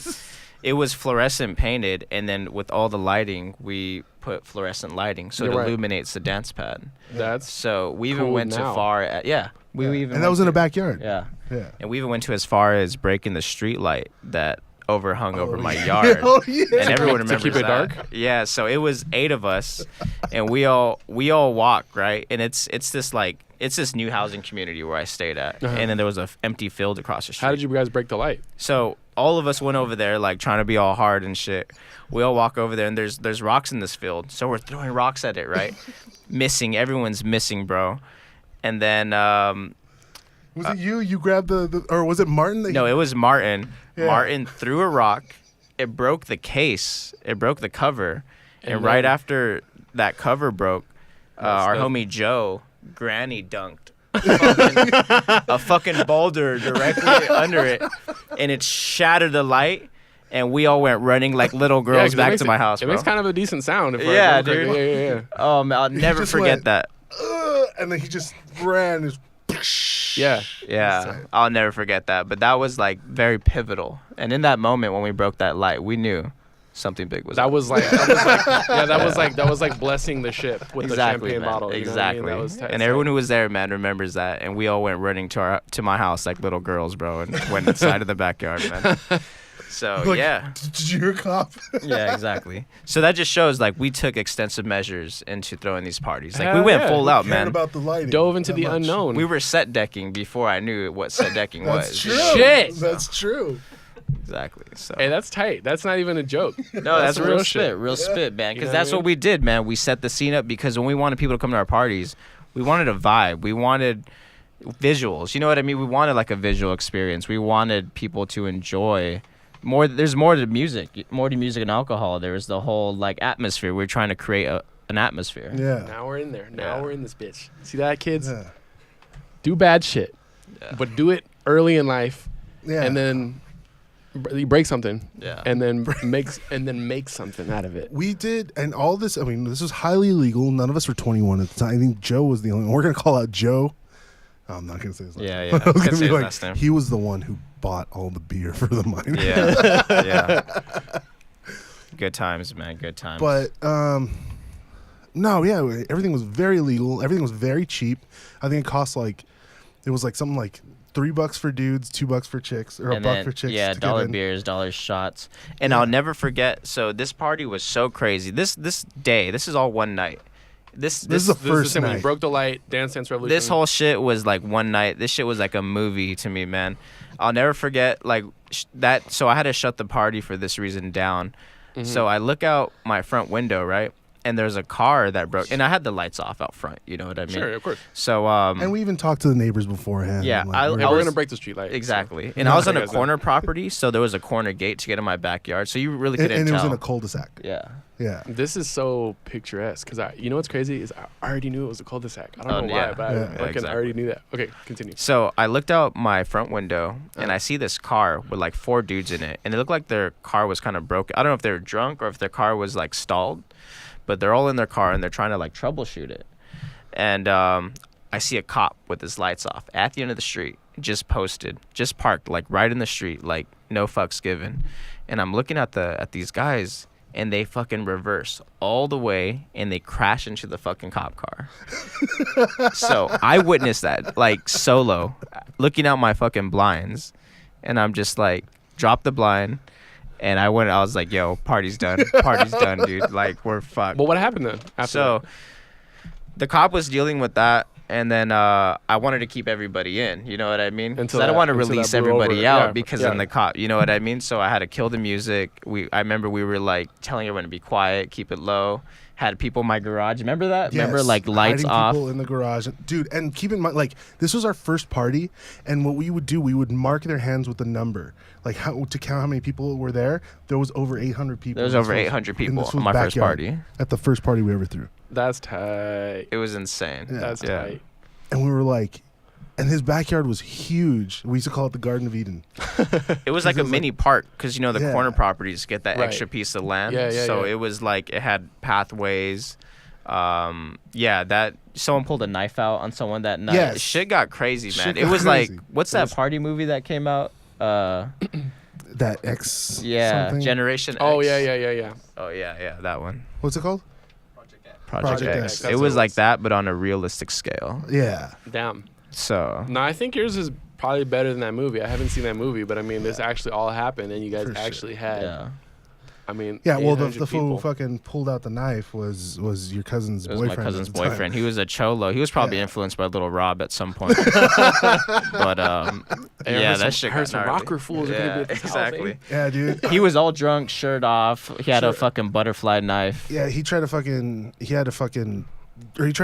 Speaker 4: it was fluorescent painted, and then with all the lighting, we put fluorescent lighting so it
Speaker 3: You're right.
Speaker 4: illuminates the dance pad.
Speaker 3: That's
Speaker 4: So we even
Speaker 3: Cool
Speaker 4: went
Speaker 3: now.
Speaker 4: too far. We even
Speaker 1: And that was in
Speaker 4: went
Speaker 1: the backyard.
Speaker 4: yeah,
Speaker 1: Yeah.
Speaker 4: and we even went to as far as breaking the street light that overhung over my
Speaker 1: yeah.
Speaker 4: yard.
Speaker 1: Oh yeah.
Speaker 4: And everyone
Speaker 3: To
Speaker 4: remembers
Speaker 3: keep it
Speaker 4: that.
Speaker 3: dark?
Speaker 4: Yeah, so it was 8 of us, and we all walk, right? And it's this new housing community where I stayed at,
Speaker 3: Uh-huh.
Speaker 4: and then there was a empty field across the street.
Speaker 3: How did you guys break the light?
Speaker 4: So all of us went over there, like trying to be all hard and shit. We all walk over there, and there's rocks in this field, so we're throwing rocks at it, right? Missing, everyone's missing, bro. And then
Speaker 1: Was it you? You grabbed the or was it Martin?
Speaker 4: no, it was Martin.
Speaker 1: Yeah.
Speaker 4: Martin threw a rock. It broke the case. It broke the cover. And
Speaker 3: And
Speaker 4: right
Speaker 3: then-
Speaker 4: after that cover broke, our
Speaker 3: the-
Speaker 4: homie Joe granny dunked a fucking boulder directly under it, and it shattered the light. And we all went running like little
Speaker 3: Yeah,
Speaker 4: girls
Speaker 3: 'cause it
Speaker 4: back
Speaker 3: makes
Speaker 4: to
Speaker 3: it-
Speaker 4: my house,
Speaker 3: It
Speaker 4: bro.
Speaker 3: makes kind of a decent sound. If I
Speaker 4: Yeah,
Speaker 3: remember correctly.
Speaker 4: dude.
Speaker 3: Yeah.
Speaker 4: Oh man, I'll never
Speaker 1: just
Speaker 4: forget
Speaker 1: went-
Speaker 4: that.
Speaker 1: and then he just ran.
Speaker 3: Yeah.
Speaker 4: Yeah, I'll never forget that. But that was like very pivotal. And in that moment when we broke that light, we knew something big was
Speaker 3: That
Speaker 4: up.
Speaker 3: was like, that was like blessing the ship with
Speaker 4: Exactly,
Speaker 3: the champagne
Speaker 4: man.
Speaker 3: bottle. You know what I mean?
Speaker 4: Exactly.
Speaker 3: That was tight.
Speaker 4: And everyone who was there, man, remembers that. And we all went running to my house like little girls, bro, and went inside of the backyard, man. So
Speaker 1: Like,
Speaker 4: yeah,
Speaker 1: Did you hear a cop?
Speaker 4: yeah, exactly. So that just shows like we took extensive measures into throwing these parties. Like we
Speaker 3: Hell
Speaker 4: went
Speaker 3: yeah.
Speaker 4: full out,
Speaker 1: Cared
Speaker 4: man.
Speaker 1: about the lighting.
Speaker 3: dove into
Speaker 1: that
Speaker 3: the
Speaker 1: much.
Speaker 3: unknown.
Speaker 4: We were set decking before I knew what set decking
Speaker 1: That's
Speaker 4: was.
Speaker 1: true.
Speaker 3: Shit.
Speaker 1: That's true.
Speaker 4: Exactly. So
Speaker 3: Hey, that's tight. That's not even a joke.
Speaker 4: no, that's
Speaker 3: the
Speaker 4: real
Speaker 3: real
Speaker 4: spit,
Speaker 3: shit.
Speaker 4: real spit, man.
Speaker 3: You
Speaker 4: Because
Speaker 3: know
Speaker 4: that's
Speaker 3: what I
Speaker 4: what we did, man. We set the scene up because when we wanted people to come to our parties, we wanted a vibe. We wanted visuals. You know what I mean? We wanted like a visual experience. We wanted people to enjoy more. There's more to music, and alcohol. There was the whole like atmosphere. We're trying to create an atmosphere.
Speaker 1: Yeah.
Speaker 3: Now we're in there. Now
Speaker 4: Yeah.
Speaker 3: we're in this bitch. See that, kids?
Speaker 1: Yeah.
Speaker 3: Do bad shit,
Speaker 4: Yeah.
Speaker 3: but do it early in life,
Speaker 1: Yeah.
Speaker 3: and then You break something,
Speaker 4: Yeah.
Speaker 3: and then make something out of it.
Speaker 1: We did, and all this. I mean, this was highly illegal. None of us were 21 at the time. I think Joe was the only one. We're gonna call out Joe. I'm not gonna say his name.
Speaker 4: Yeah,
Speaker 1: I was
Speaker 4: Can't
Speaker 1: gonna
Speaker 4: say
Speaker 1: be
Speaker 4: his
Speaker 1: like,
Speaker 4: last name.
Speaker 1: he was the one who bought all the beer for the minor.
Speaker 4: Yeah. Yeah. Good times, man. Good times.
Speaker 1: But no, yeah, everything was very legal. Everything was very cheap. I think it cost like, it was like something like $3 for dudes, $2 for chicks, or
Speaker 4: and
Speaker 1: $1
Speaker 4: then,
Speaker 1: for chicks.
Speaker 4: yeah,
Speaker 1: to get
Speaker 4: dollar
Speaker 1: in.
Speaker 4: beers, dollar shots. And
Speaker 1: Yeah.
Speaker 4: I'll never forget. So this party was so crazy. This day, this is all one night. This
Speaker 1: is the
Speaker 3: This is the
Speaker 1: first
Speaker 3: same when you
Speaker 1: night.
Speaker 3: broke the light, Dance Revolution.
Speaker 4: this whole shit was like one night. This shit was like a movie to me, man. I'll never forget like that. So I had to shut the party for this reason down.
Speaker 3: Mhm.
Speaker 4: So I look out my front window, right? And there's a car that broke, and I had the lights off out front. You know what I mean?
Speaker 3: Sure, of course.
Speaker 4: So
Speaker 1: And we even talked to the neighbors beforehand.
Speaker 4: Yeah,
Speaker 1: like,
Speaker 4: I
Speaker 3: Yeah,
Speaker 1: we're-
Speaker 3: we're
Speaker 4: was-
Speaker 3: gonna break the street light. so-
Speaker 4: exactly. And
Speaker 1: No,
Speaker 4: I was on
Speaker 3: you
Speaker 4: a
Speaker 3: guys know.
Speaker 4: corner property, so there was a corner gate to get in my backyard. So you really
Speaker 1: and,
Speaker 4: couldn't
Speaker 1: and it was
Speaker 4: tell.
Speaker 1: in a cul-de-sac.
Speaker 4: Yeah.
Speaker 1: Yeah.
Speaker 3: This is so picturesque because you know what's crazy is I already knew it was a cul-de-sac. I don't
Speaker 4: Oh,
Speaker 3: know why,
Speaker 4: yeah.
Speaker 3: but
Speaker 1: Yeah.
Speaker 3: I fucking
Speaker 4: Exactly.
Speaker 3: already knew that. Okay, continue.
Speaker 4: So I looked out my front window and I see this car with like 4 dudes in it, and it looked like their car was kind of broken. I don't know if they were drunk or if their car was like stalled, but they're all in their car and they're trying to like troubleshoot it. And I see a cop with his lights off at the end of the street, just parked like right in the street, like no fucks given. And I'm looking at these guys, and they fucking reverse all the way and they crash into the fucking cop car. So I witnessed that like solo, looking out my fucking blinds, and I'm just like, drop the blind. And I was like, yo, party's done, dude. Like, we're fucked.
Speaker 3: But what happened then? After
Speaker 4: So
Speaker 3: that?
Speaker 4: the cop was dealing with that, and then I wanted to keep everybody in. You know what I mean? 'Cause
Speaker 3: Until
Speaker 4: I don't
Speaker 3: that-
Speaker 4: want to
Speaker 3: until that
Speaker 4: release
Speaker 3: blew
Speaker 4: everybody
Speaker 3: over.
Speaker 4: out
Speaker 3: Yeah,
Speaker 4: because
Speaker 3: yeah.
Speaker 4: then the cop. You know what I mean? So I had to kill the music. I remember we were like telling everyone to be quiet, keep it low. Had people in my garage. Remember that? Remember
Speaker 1: Yes,
Speaker 4: like lights
Speaker 1: hiding
Speaker 4: off.
Speaker 1: people in the garage, dude. And keep in mind, like, this was our first party, and what we would do, we would mark their hands with a number, like to count how many people were there. There was over 800 people.
Speaker 4: There was
Speaker 1: in
Speaker 4: over
Speaker 1: this
Speaker 4: 800
Speaker 1: in
Speaker 4: people
Speaker 1: this
Speaker 4: on my first
Speaker 1: backyard
Speaker 4: party.
Speaker 1: At the first party we ever threw,
Speaker 3: That's tight.
Speaker 4: It was insane.
Speaker 1: Yeah.
Speaker 3: That's
Speaker 4: Yeah.
Speaker 3: tight.
Speaker 1: and we were like, and his backyard was huge. We used to call it the Garden of Eden.
Speaker 4: It was like
Speaker 1: it
Speaker 4: a
Speaker 1: was
Speaker 4: mini park because, you know, the
Speaker 1: Yeah.
Speaker 4: corner properties get that
Speaker 3: Right.
Speaker 4: extra piece of land.
Speaker 3: Yeah, yeah,
Speaker 4: so
Speaker 3: yeah.
Speaker 4: it was like it had pathways. That someone pulled a knife out on someone that night.
Speaker 1: Yes.
Speaker 4: Shit got crazy, man.
Speaker 1: Shit
Speaker 4: It
Speaker 1: got
Speaker 4: was
Speaker 1: crazy.
Speaker 4: like, what's that party movie that came out?
Speaker 1: That X.
Speaker 4: Yeah,
Speaker 1: something?
Speaker 4: Generation
Speaker 3: Oh
Speaker 4: X.
Speaker 3: yeah.
Speaker 4: Oh yeah, that one.
Speaker 1: What's it called?
Speaker 4: Project
Speaker 1: Project
Speaker 4: X.
Speaker 1: X.
Speaker 3: That's
Speaker 4: It
Speaker 3: what
Speaker 4: was
Speaker 3: it
Speaker 4: like
Speaker 3: was.
Speaker 4: that, but on a realistic scale.
Speaker 1: Yeah.
Speaker 3: Damn.
Speaker 4: So
Speaker 3: No, I think yours is probably better than that movie. I havenly seen that movie, but I mean, this actually all happened, and you guys
Speaker 1: For sure.
Speaker 3: actually had.
Speaker 4: yeah,
Speaker 3: I mean,
Speaker 1: Yeah, well,
Speaker 3: 800
Speaker 1: the fool who
Speaker 3: people.
Speaker 1: fucking pulled out the knife was your cousin's
Speaker 4: it was
Speaker 1: boyfriend.
Speaker 4: my cousin's
Speaker 1: at the time.
Speaker 4: boyfriend. He was a cholo. He was probably
Speaker 1: Yeah.
Speaker 4: influenced by Little Rob at some point. But
Speaker 3: Hey, I
Speaker 4: yeah,
Speaker 3: heard
Speaker 4: that
Speaker 3: some-
Speaker 4: shit
Speaker 3: I heard
Speaker 4: got
Speaker 3: some
Speaker 4: gnarly.
Speaker 3: rocker fools are gonna
Speaker 4: Yeah,
Speaker 3: be at this house, eh?
Speaker 4: exactly.
Speaker 1: Yeah, dude.
Speaker 4: He was all drunk, shirt off. He had a
Speaker 1: Sure.
Speaker 4: fucking butterfly knife.
Speaker 1: Yeah, he tried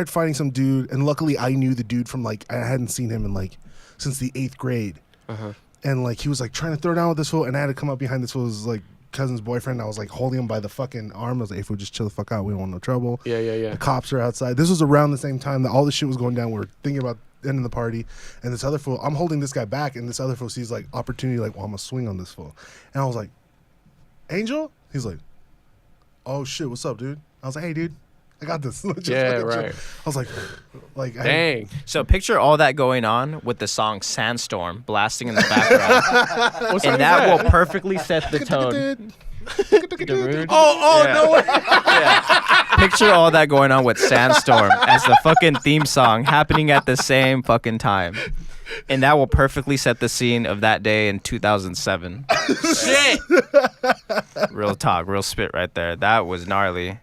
Speaker 1: finding some dude, and luckily I knew the dude from like, I hadn't seen him in like since the 8th grade,
Speaker 3: Uh-huh.
Speaker 1: and like he was like trying to throw down with this fool, and I had to come up behind this fool's like cousin's boyfriend. I was like holding him by the fucking arm. I was like, "Hey, fool, just chill the fuck out. We don't want no trouble."
Speaker 3: Yeah.
Speaker 1: The cops are outside. This was around the same time that all this shit was going down. We were thinking about ending the party, and this other fool, I'm holding this guy back, and this other fool sees like opportunity, like, well, I'm gonna swing on this fool, and I was like, Angel? He's like, oh shit, what's up, dude? I was like, hey, dude, I got this. Just
Speaker 3: Yeah,
Speaker 1: fucking chill.
Speaker 3: right.
Speaker 1: I was like, I-
Speaker 3: Dang.
Speaker 4: So picture all that going on with the song Sandstorm blasting in the background.
Speaker 3: What song
Speaker 4: And
Speaker 3: is
Speaker 4: that will perfectly set the tone.
Speaker 1: Oh,
Speaker 4: Yeah.
Speaker 1: no way.
Speaker 4: Yeah. Picture all that going on with Sandstorm as the fucking theme song happening at the same fucking time. And that will perfectly set the scene of that day in 2007.
Speaker 3: Shit.
Speaker 4: Real talk, real spit right there. That was gnarly.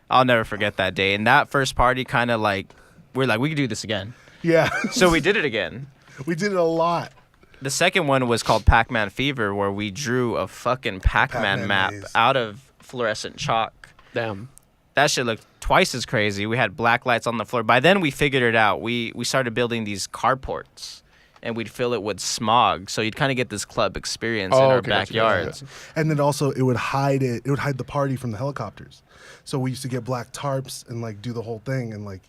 Speaker 4: I'll never forget that day. And that first party kind of like, we're like, we could do this again.
Speaker 1: Yeah.
Speaker 4: So we did it again.
Speaker 1: We did it a lot.
Speaker 4: The second one was called Pac-Man Fever, where we drew a fucking Pac-Man
Speaker 1: Pac-Man
Speaker 4: map
Speaker 1: maze.
Speaker 4: out of fluorescent chalk.
Speaker 3: Damn.
Speaker 4: That shit looked twice as crazy. We had black lights on the floor. By then, we figured it out. We started building these carports, and we'd fill it with smog. So you'd kind of get this club experience in our
Speaker 3: okay, gotcha,
Speaker 4: backyards.
Speaker 1: And then also it would hide the party from the helicopters. So we used to get black tarps and like do the whole thing and like,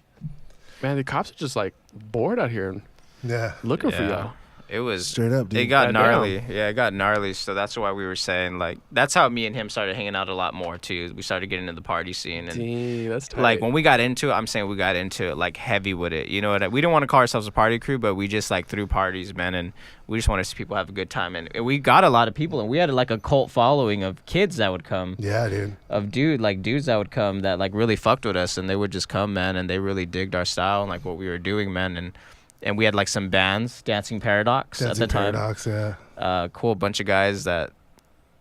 Speaker 3: Man, the cops are just like bored out here and
Speaker 1: yeah.
Speaker 3: looking for y'all.
Speaker 4: It was
Speaker 1: Straight up, dude.
Speaker 4: It got
Speaker 3: Goddamn.
Speaker 4: gnarly. Yeah, it got gnarly. So that's why we were saying like that's how me and him started hanging out a lot more too. We started getting into the party scene and
Speaker 3: Dang, that's tight.
Speaker 4: like when we got into it, I'm saying we got into it like heavy with it. You know what? We didn't want to call ourselves a party crew, but we just like threw parties, man, and we just wanted to see people have a good time. And we got a lot of people, and we had like a cult following of kids that would come.
Speaker 1: Yeah, dude.
Speaker 4: Of dudes that would come that like really fucked with us, and they would just come, man, and they really digged our style and like what we were doing, man, and we had like some bands, Dancing Paradox at the time.
Speaker 1: Paradox, yeah.
Speaker 4: Cool bunch of guys that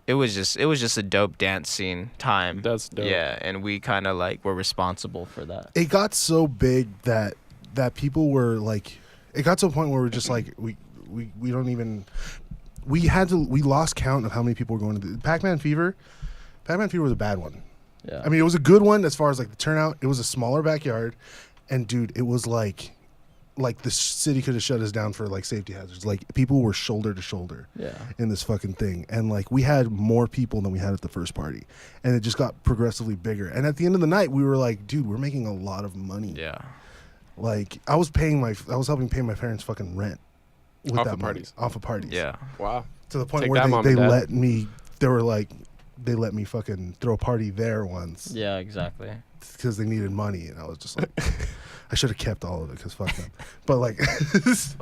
Speaker 4: it was just a dope dance scene time.
Speaker 3: That's dope.
Speaker 4: Yeah, and we kind of like were responsible for that.
Speaker 1: It got so big that people were like, it got to a point where we're just like we don't even we lost count of how many people were going to the Pac-Man Fever. Pac-Man Fever was a bad one.
Speaker 4: Yeah.
Speaker 1: I mean, it was a good one as far as like the turnout. It was a smaller backyard, and dude, it was like the city could have shut us down for like safety hazards. Like people were shoulder to shoulder in this fucking thing, and like we had more people than we had at the first party, and it just got progressively bigger. And at the end of the night, we were like, dude, we're making a lot of money.
Speaker 4: Yeah.
Speaker 1: Like I was helping pay my parents' fucking rent with
Speaker 3: Off
Speaker 1: that
Speaker 3: of
Speaker 1: money.
Speaker 3: parties.
Speaker 1: Off of parties.
Speaker 4: Yeah.
Speaker 3: Wow.
Speaker 1: To the point
Speaker 3: Take
Speaker 1: where
Speaker 3: that, Mom
Speaker 1: they
Speaker 3: and Dad.
Speaker 1: let me. They were like, they let me fucking throw a party there once
Speaker 4: Yeah, exactly.
Speaker 1: because they needed money, and I was just like, I should have kept all of it because fuck them. But like,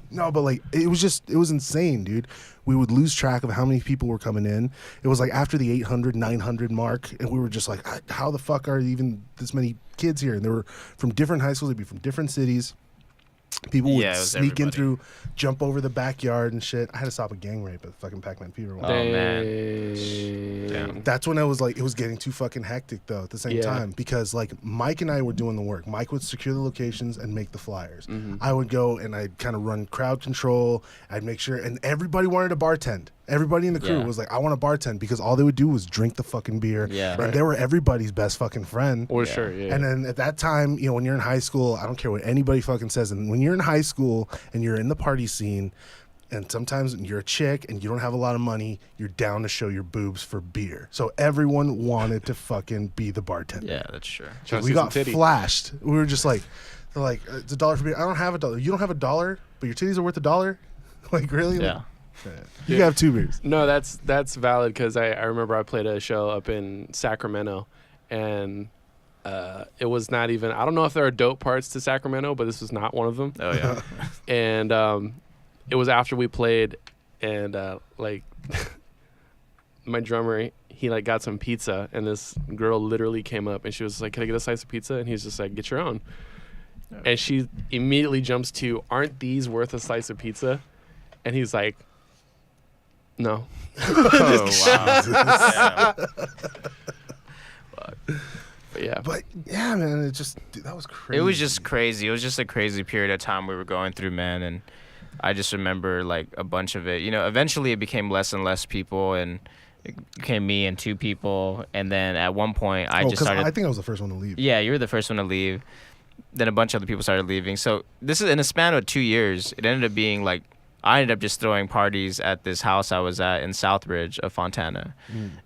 Speaker 1: no, but like it was insane, dude. We would lose track of how many people were coming in. It was like after the 800, 900 mark, and we were just like, how the fuck are even this many kids here? And they were from different high schools. They'd be from different cities. People would
Speaker 4: Yeah, it was
Speaker 1: sneak in
Speaker 4: everybody.
Speaker 1: through, jump over the backyard and shit. I had to stop a gang rape at fucking Pac-Man Fever one.
Speaker 4: Oh, man.
Speaker 3: Damn.
Speaker 1: That's when it was like, it was getting too fucking hectic though at the same
Speaker 3: Yeah.
Speaker 1: time, because like Mike and I were doing the work. Mike would secure the locations and make the flyers.
Speaker 3: Mhm.
Speaker 1: I would go and I'd kind of run crowd control. I'd make sure, and everybody wanted to bartend. Everybody in the crew
Speaker 4: Yeah.
Speaker 1: was like, I want to bartend, because all they would do was drink the fucking beer.
Speaker 4: Yeah.
Speaker 1: And
Speaker 3: Right.
Speaker 1: they were everybody's best fucking friend.
Speaker 3: Well,
Speaker 4: Yeah.
Speaker 3: sure, yeah.
Speaker 1: And then at that time, you know, when you're in high school, I don't care what anybody fucking says. And when you're in high school and you're in the party scene, and sometimes you're a chick and you don't have a lot of money, you're down to show your boobs for beer. So everyone wanted to fucking be the bartender.
Speaker 4: Yeah, that's true.
Speaker 3: Trying to
Speaker 1: We
Speaker 3: see some
Speaker 1: got
Speaker 3: titty.
Speaker 1: flashed. We were just like, they're like, it's $1 for beer. I don't have $1. You don't have $1, but your titties are worth $1? Like, really? Like,
Speaker 4: Yeah.
Speaker 1: you
Speaker 3: Yeah.
Speaker 1: can have 2 beers.
Speaker 3: No, that's valid, because I remember I played a show up in Sacramento, and it was not even, I don't know if there are dope parts to Sacramento, but this was not one of them.
Speaker 4: Oh yeah.
Speaker 3: And it was after we played, and like my drummer, he like got some pizza, and this girl literally came up and she was like, can I get a slice of pizza? And he's just like, get your own. And she immediately jumps to, aren't these worth a slice of pizza? And he's like, no.
Speaker 4: Oh wow. Yeah.
Speaker 3: But yeah.
Speaker 1: But yeah, man, it just, dude, that was crazy.
Speaker 4: It was just crazy. It was just a crazy period of time we were going through, man. And I just remember like a bunch of it. You know, eventually it became less and less people, and it became me and 2 people. And then at one point I just
Speaker 1: 'cause
Speaker 4: started.
Speaker 1: I think I was the first one to leave.
Speaker 4: Yeah, you were the first one to leave. Then a bunch of other people started leaving. So this is in a span of 2 years. It ended up being like I ended up just throwing parties at this house I was at in Southbridge of Fontana,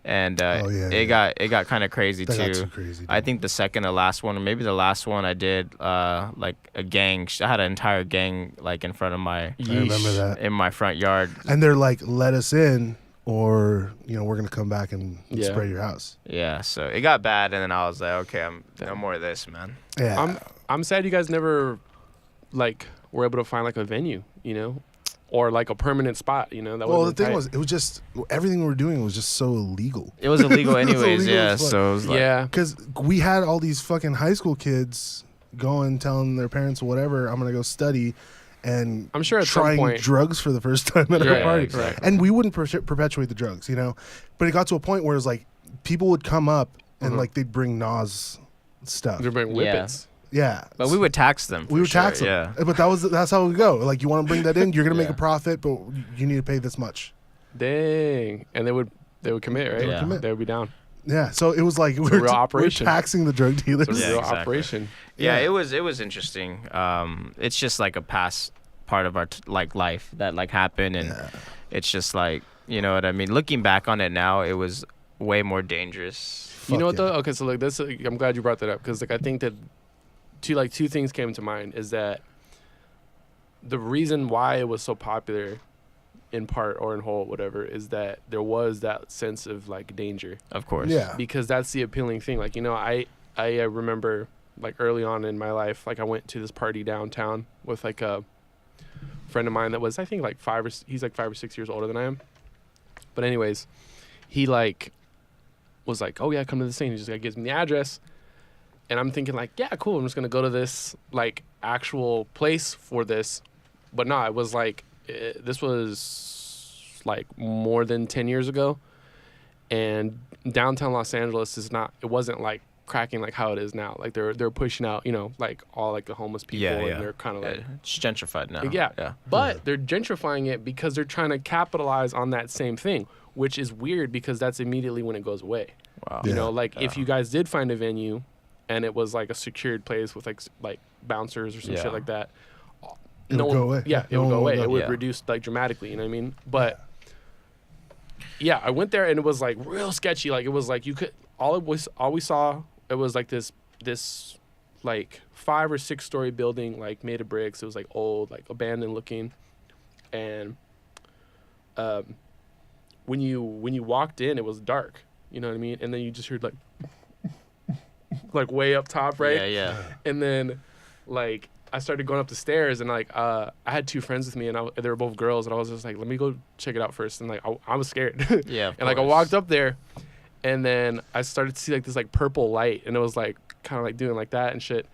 Speaker 4: and it got kind of crazy
Speaker 1: That
Speaker 4: too.
Speaker 1: got too crazy, dude.
Speaker 4: I think the second to last one, or maybe the last one I did, like a gang. I had an entire gang like in front of my
Speaker 1: I remember that.
Speaker 4: in my front yard.
Speaker 1: And they're like, let us in, or, you know, we're going to come back and
Speaker 3: Yeah.
Speaker 1: spray your house.
Speaker 4: Yeah, so it got bad, and then I was like, okay, I'm no more of this, man.
Speaker 1: Yeah.
Speaker 3: I'm sad you guys never like were able to find like a venue, you know, or like a permanent spot, you know. That
Speaker 1: Well, the
Speaker 3: would've been
Speaker 1: thing
Speaker 3: tight.
Speaker 1: was, it was just, everything we were doing was just so illegal.
Speaker 4: It was illegal
Speaker 1: It was
Speaker 4: anyways,
Speaker 1: illegal
Speaker 4: yeah.
Speaker 1: as fuck.
Speaker 4: So it was like,
Speaker 3: yeah.
Speaker 1: Because we had all these fucking high school kids going, telling their parents whatever, I'm going to go study, and
Speaker 3: I'm sure at some
Speaker 1: trying
Speaker 3: point-
Speaker 1: drugs for the first time at our
Speaker 3: Yeah,
Speaker 1: party.
Speaker 4: exactly.
Speaker 1: And we wouldn't perpetuate the drugs, you know. But it got to a point where it was like, people would come up and
Speaker 3: Mhm.
Speaker 1: like they'd bring Nas stuff.
Speaker 3: They're bringing
Speaker 4: Yeah.
Speaker 3: whippets.
Speaker 1: Yeah.
Speaker 4: But we would tax them.
Speaker 1: We
Speaker 4: for
Speaker 1: would tax
Speaker 4: sure,
Speaker 1: them.
Speaker 4: Yeah.
Speaker 1: But that's how it would go. Like, you want to bring that in, you're gonna make
Speaker 4: Yeah.
Speaker 1: a profit, but you need to pay this much.
Speaker 3: Dang. And they would commit, right?
Speaker 4: They would
Speaker 1: commit.
Speaker 3: They would be down.
Speaker 1: Yeah. So it was like
Speaker 3: a real operation.
Speaker 1: we're taxing the drug dealers.
Speaker 3: It's a
Speaker 4: Yeah,
Speaker 3: real
Speaker 4: exactly.
Speaker 3: operation.
Speaker 4: Yeah,
Speaker 1: Yeah.
Speaker 4: it was interesting. It's just like a past part of our like life that like happened, and it's just like, you know what I mean. Looking back on it now, it was way more dangerous.
Speaker 3: You know what
Speaker 1: Fuck
Speaker 3: though? Okay, so like this, I'm glad you brought that up, because like I think that two things came to mind. Is that the reason why it was so popular in part or in whole, whatever, is that there was that sense of like danger.
Speaker 4: Of course.
Speaker 1: Yeah.
Speaker 3: Because that's the appealing thing. Like, you know, I remember like early on in my life, like I went to this party downtown with like a friend of mine that was, I think, like 5 or 6 years older than I am. But anyways, he like was like, oh yeah, come to this thing. He just like gives me the address. And I'm thinking like, yeah, cool. I'm just going to go to this like actual place for this. But no, it was like, this was like more than 10 years ago. And downtown Los Angeles it wasn't like cracking like how it is now. Like they're pushing out, you know, like all like the homeless people, and they're kind of like
Speaker 4: it's gentrified now.
Speaker 3: yeah. But they're gentrifying it because they're trying to capitalize on that same thing, which is weird because that's immediately when it goes away.
Speaker 4: Wow.
Speaker 3: You
Speaker 1: Yeah.
Speaker 3: know, like if you guys did find a venue and it was like a secured place with like bouncers or some shit like that,
Speaker 1: It would go away.
Speaker 3: Yeah, it
Speaker 1: No
Speaker 3: would
Speaker 1: one
Speaker 3: go
Speaker 1: would
Speaker 3: away.
Speaker 1: go.
Speaker 3: It would
Speaker 4: Yeah.
Speaker 3: reduce like dramatically. You know what I mean? But yeah, I went there and it was like real sketchy. Like it was like all we saw. It was like this like 5 or 6 story building like made of bricks. It was like old, like abandoned looking, and when you walked in, it was dark. You know what I mean? And then you just heard like way up top, right?
Speaker 4: Yeah.
Speaker 3: And then like I started going up the stairs, and like I had 2 friends with me, and they were both girls, and I was just like, let me go check it out first. And like I was scared.
Speaker 4: Yeah. Of
Speaker 3: And like I
Speaker 4: course.
Speaker 3: walked up there, and then I started to see like this like purple light, and it was like kind of like doing like that and shit.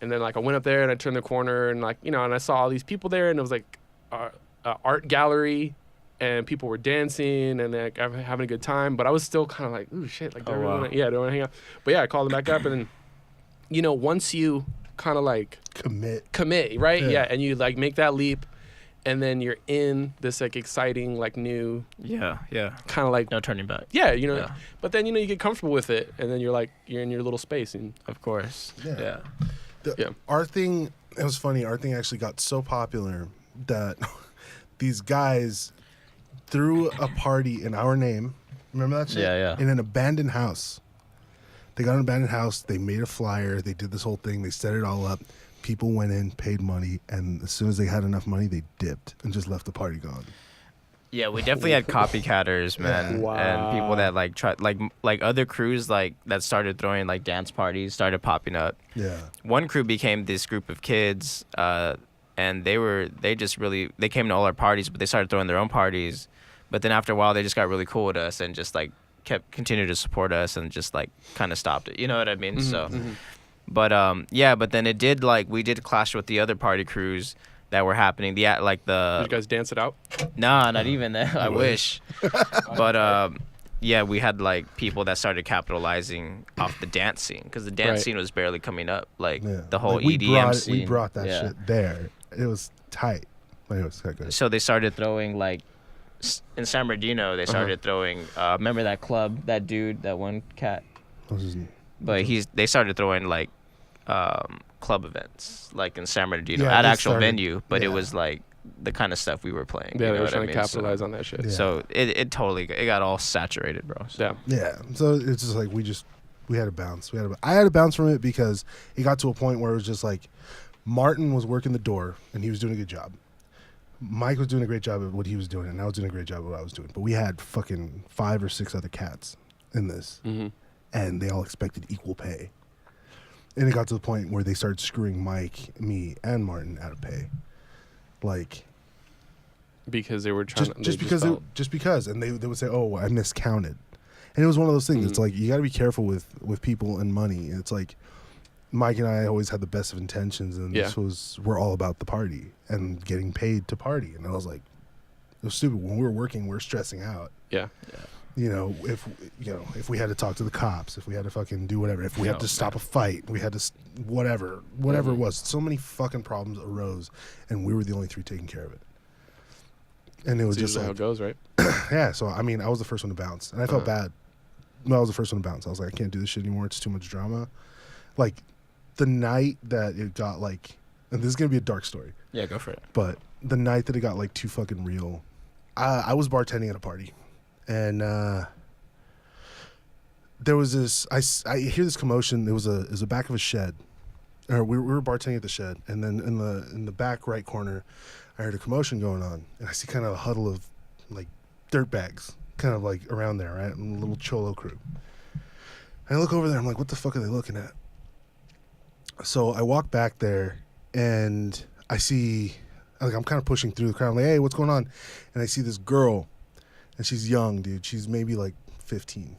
Speaker 3: And then like I went up there and I turned the corner, and like, you know, and I saw all these people there, and it was like art gallery, and people were dancing and like having a good time. But I was still kind of like, ooh shit, like do I really
Speaker 4: wow.
Speaker 3: wanna hang out. But yeah, I called them back up, and then, you know, once you kind of like
Speaker 1: Commit.
Speaker 3: right,
Speaker 1: Yeah.
Speaker 3: yeah, and you like make that leap, and then you're in this like exciting like new
Speaker 4: Yeah.
Speaker 3: kind of like
Speaker 4: No turning back.
Speaker 3: yeah, you know.
Speaker 4: Yeah.
Speaker 3: But then, you know, you get comfortable with it, and then you're in your little space, and
Speaker 4: Of course.
Speaker 1: Yeah.
Speaker 4: Yeah.
Speaker 1: Our thing, it was funny. Our thing actually got so popular that these guys threw a party in our name. Remember that shit?
Speaker 4: Yeah.
Speaker 1: In an abandoned house. They got an abandoned house. They made a flyer. They did this whole thing. They set it all up. People went in, paid money, and as soon as they had enough money, they dipped and just left the party gone.
Speaker 4: Yeah, we definitely had copycatters, man,
Speaker 3: Wow.
Speaker 4: and people that like tried like other crews like that started throwing like dance parties started popping up.
Speaker 1: Yeah.
Speaker 4: One crew became this group of kids, and they came to all our parties, but they started throwing their own parties. But then after a while, they just got really cool with us and just like continued to support us and just like kind of stopped it. You know what I mean? So, but but then we did clash with the other party crews that were happening. Did
Speaker 3: you guys dance it out?
Speaker 4: Nah, not even that. I wish. But we had like people that started capitalizing off the dance scene because the dance
Speaker 3: Right.
Speaker 4: scene was barely coming up. Like
Speaker 1: Yeah.
Speaker 4: the whole
Speaker 1: Like,
Speaker 4: EDM scene.
Speaker 1: We brought that
Speaker 4: Yeah.
Speaker 1: shit there. It was tight. But anyways, good.
Speaker 4: So they started throwing like in San Bernardino. They started throwing. Remember that club? That dude, that one cat.
Speaker 1: What was his name?
Speaker 4: But they started throwing like club events like in San Bernardino
Speaker 1: Yeah,
Speaker 4: at
Speaker 1: they
Speaker 4: actual
Speaker 1: started-
Speaker 4: venue. But
Speaker 1: yeah.
Speaker 4: it was like the kind of stuff we were playing.
Speaker 3: Yeah,
Speaker 4: you
Speaker 3: they
Speaker 4: know
Speaker 3: were
Speaker 4: what I
Speaker 3: trying to
Speaker 4: mean?
Speaker 3: capitalize on that shit.
Speaker 1: Yeah.
Speaker 4: So it totally got all saturated, bro. So.
Speaker 3: Yeah.
Speaker 1: Yeah. So it's just like we had to bounce. I had to bounce from it because it got to a point where it was just like Martin was working the door and he was doing a good job. Mike was doing a great job at what he was doing, and I was doing a great job at what I was doing. But we had fucking 5 or 6 other cats in this, and they all expected equal pay. And it got to the point where they started screwing Mike, me, and Martin out of pay, like
Speaker 3: Because they were trying
Speaker 1: just because, and they would say, "Oh, I miscounted," and it was one of those things. It's like you got to be careful with people and money. It's like Mike and I always had the best of intentions, and we're all about the party and getting paid to party. And I was like, it was stupid. When we were working, we are stressing out.
Speaker 3: Yeah.
Speaker 1: You know, if we had to talk to the cops, if we had to fucking do whatever, if we had to stop a fight, we had to whatever it was. So many fucking problems arose, and we were the only 3 taking care of it. And it was
Speaker 3: That's
Speaker 1: just
Speaker 3: usually
Speaker 1: like,
Speaker 3: how it goes, right?
Speaker 1: yeah. So I mean, I was the first one to bounce, and I felt bad. No, I was the first one to bounce. I was like, I can't do this shit anymore. It's too much drama. Like the night that it got like, and this is gonna be a dark story,
Speaker 4: Yeah, go for it.
Speaker 1: but the night that it got like too fucking real, I was bartending at a party, and there was this. I hear this commotion. It was a back of a shed, or we were bartending at the shed, and then in the back right corner, I heard a commotion going on, and I see kind of a huddle of like dirtbags, kind of like around there, right? A little cholo crew. And I look over there. I'm like, what the fuck are they looking at? So I walk back there, and I see, like, I'm kind of pushing through the crowd. I'm like, hey, what's going on? And I see this girl, and she's young, dude. She's maybe like 15,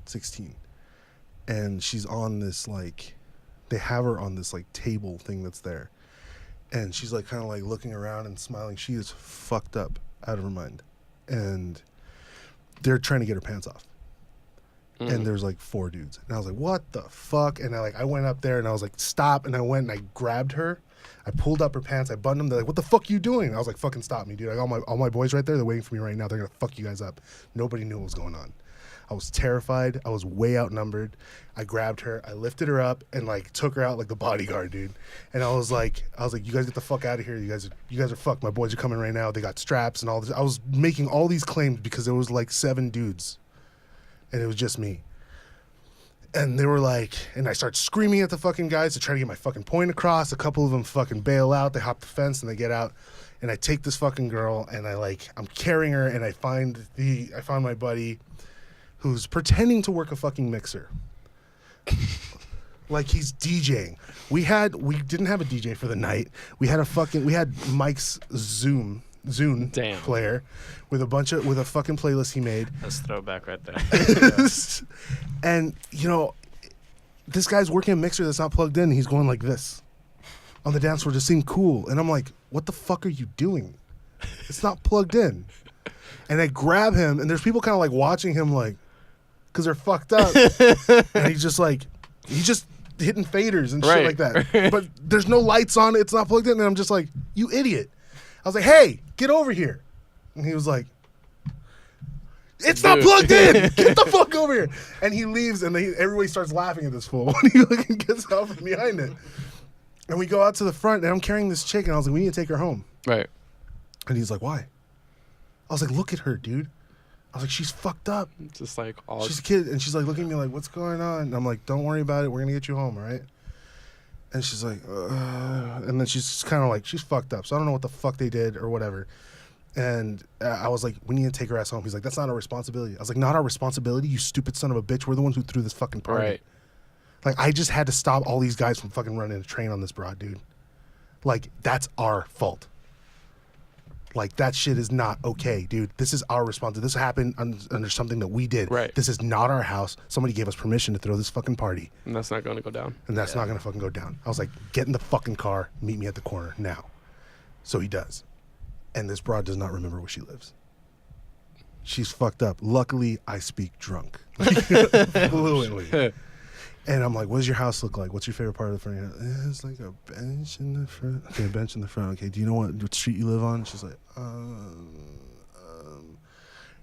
Speaker 1: 16. And she's on this, like, they have her on this, like, table thing that's there. And she's, like, kind of, like, looking around and smiling. She is fucked up out of her mind. And they're trying to get her pants off. And there's, like, 4 dudes. And I was like, what the fuck? And I went up there, and I was like, stop. And I went and I grabbed her. I pulled up her pants. I buttoned them. They're like, what the fuck are you doing? I was like, fucking stop me, dude. I got all my boys right there. They're waiting for me right now. They're going to fuck you guys up. Nobody knew what was going on. I was terrified. I was way outnumbered. I grabbed her. I lifted her up and like took her out like the bodyguard, dude. And I was like, you guys get the fuck out of here. You guys are fucked. My boys are coming right now. They got straps and all this. I was making all these claims because there was like 7 dudes, and it was just me. And they were like, and I start screaming at the fucking guys to try to get my fucking point across. A couple of them fucking bail out. They hop the fence and they get out. And I take this fucking girl and I'm carrying her, and I found my buddy who's pretending to work a fucking mixer. Like he's DJing. We didn't have a DJ for the night. We had Mike's Zune
Speaker 3: Damn.
Speaker 1: player with a fucking playlist he made.
Speaker 4: That's throwback right there.
Speaker 1: And this guy's working a mixer that's not plugged in. He's going like this on the dance floor to seem cool. And I'm like, what the fuck are you doing? It's not plugged in. And I grab him, and there's people kind of like watching him like, because they're fucked up. And he's just hitting faders and shit like that. But there's no lights on it. It's not plugged in. And I'm just like, you idiot. I was like, hey, get over here. And he was like, it's not plugged in. Get the fuck over here. And he leaves, and everybody starts laughing at this fool when he gets out from behind it. And we go out to the front, and I'm carrying this chick, and I was like, we need to take her home.
Speaker 3: Right.
Speaker 1: And he's like, why? I was like, look at her, dude. I was like, she's fucked up.
Speaker 3: Just like all.
Speaker 1: She's a kid, and she's like looking at me like, what's going on? And I'm like, don't worry about it. We're going to get you home, all right? And she's like, and then she's kind of like, she's fucked up. So I don't know what the fuck they did or whatever. And I was like, we need to take her ass home. He's like, that's not our responsibility. I was like, not our responsibility, you stupid son of a bitch. We're the ones who threw this fucking party.
Speaker 3: Right.
Speaker 1: Like, I just had to stop all these guys from fucking running a train on this broad, dude. Like, that's our fault. Like, that shit is not okay, dude. This is our responsibility. This happened under something that we did.
Speaker 3: Right.
Speaker 1: This is not our house. Somebody gave us permission to throw this fucking party.
Speaker 3: And that's not going to go down.
Speaker 1: And that's not going to fucking go down. I was like, get in the fucking car. Meet me at the corner now. So he does. And this broad does not remember where she lives. She's fucked up. Luckily, I speak drunk. Fluently. And I'm like, what does your house look like? What's your favorite part of the front? It's like a bench in the front. Okay, a bench in the front. Okay, do you know what street you live on? She's like,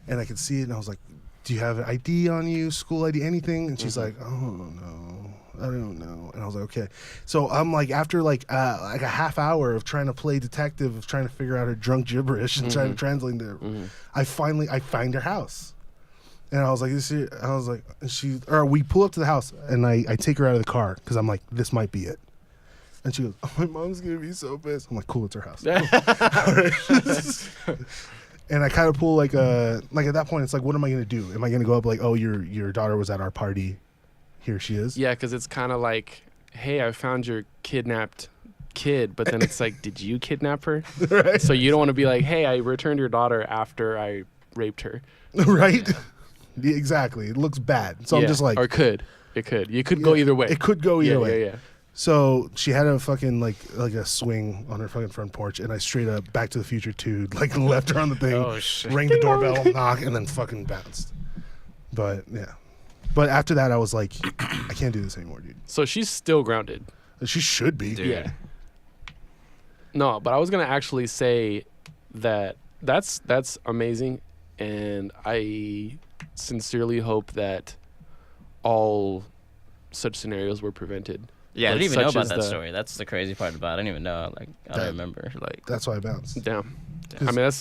Speaker 1: and I could see it, and I was like, do you have an ID on you, school ID, anything? And she's like, oh, no, I don't know. And I was like, okay. So I'm like, after like a half hour of trying to play detective, of trying to figure out her drunk gibberish and trying to translate it, I find her house. And I was like, we pull up to the house, and I take her out of the car because I'm like, this might be it. And she goes, oh, my mom's going to be so pissed. I'm like, cool, it's her house. And I kind of pull like at that point, it's like, what am I going to do? Am I going to go up like, oh, your daughter was at our party. Here she is.
Speaker 3: Yeah, because it's kind of like, hey, I found your kidnapped kid. But then it's like, did you kidnap her?
Speaker 1: Right.
Speaker 3: So you don't want to be like, hey, I returned your daughter after I raped her.
Speaker 1: Right? Yeah, exactly. It looks bad. So I'm just like.
Speaker 3: Or could. It could. You could go either way.
Speaker 1: It could go either way.
Speaker 3: Yeah.
Speaker 1: So she had a fucking like a swing on her fucking front porch, and I straight up Back to the Future 2 like left her on the thing, rang the doorbell, knock, and then fucking bounced. But yeah. But after that, I was like, I can't do this anymore, dude.
Speaker 3: So she's still grounded.
Speaker 1: She should be.
Speaker 4: Dude.
Speaker 3: Yeah. No, but I was gonna actually say that that's amazing, and I sincerely hope that all such scenarios were prevented.
Speaker 2: Yeah, I
Speaker 3: Like,
Speaker 2: didn't even know
Speaker 3: such
Speaker 2: about
Speaker 3: as
Speaker 2: that
Speaker 3: the-
Speaker 2: story. That's the crazy part about it. I didn't even know. Like, I don't remember. Like,
Speaker 1: That's why I bounced.
Speaker 3: Damn. I mean, I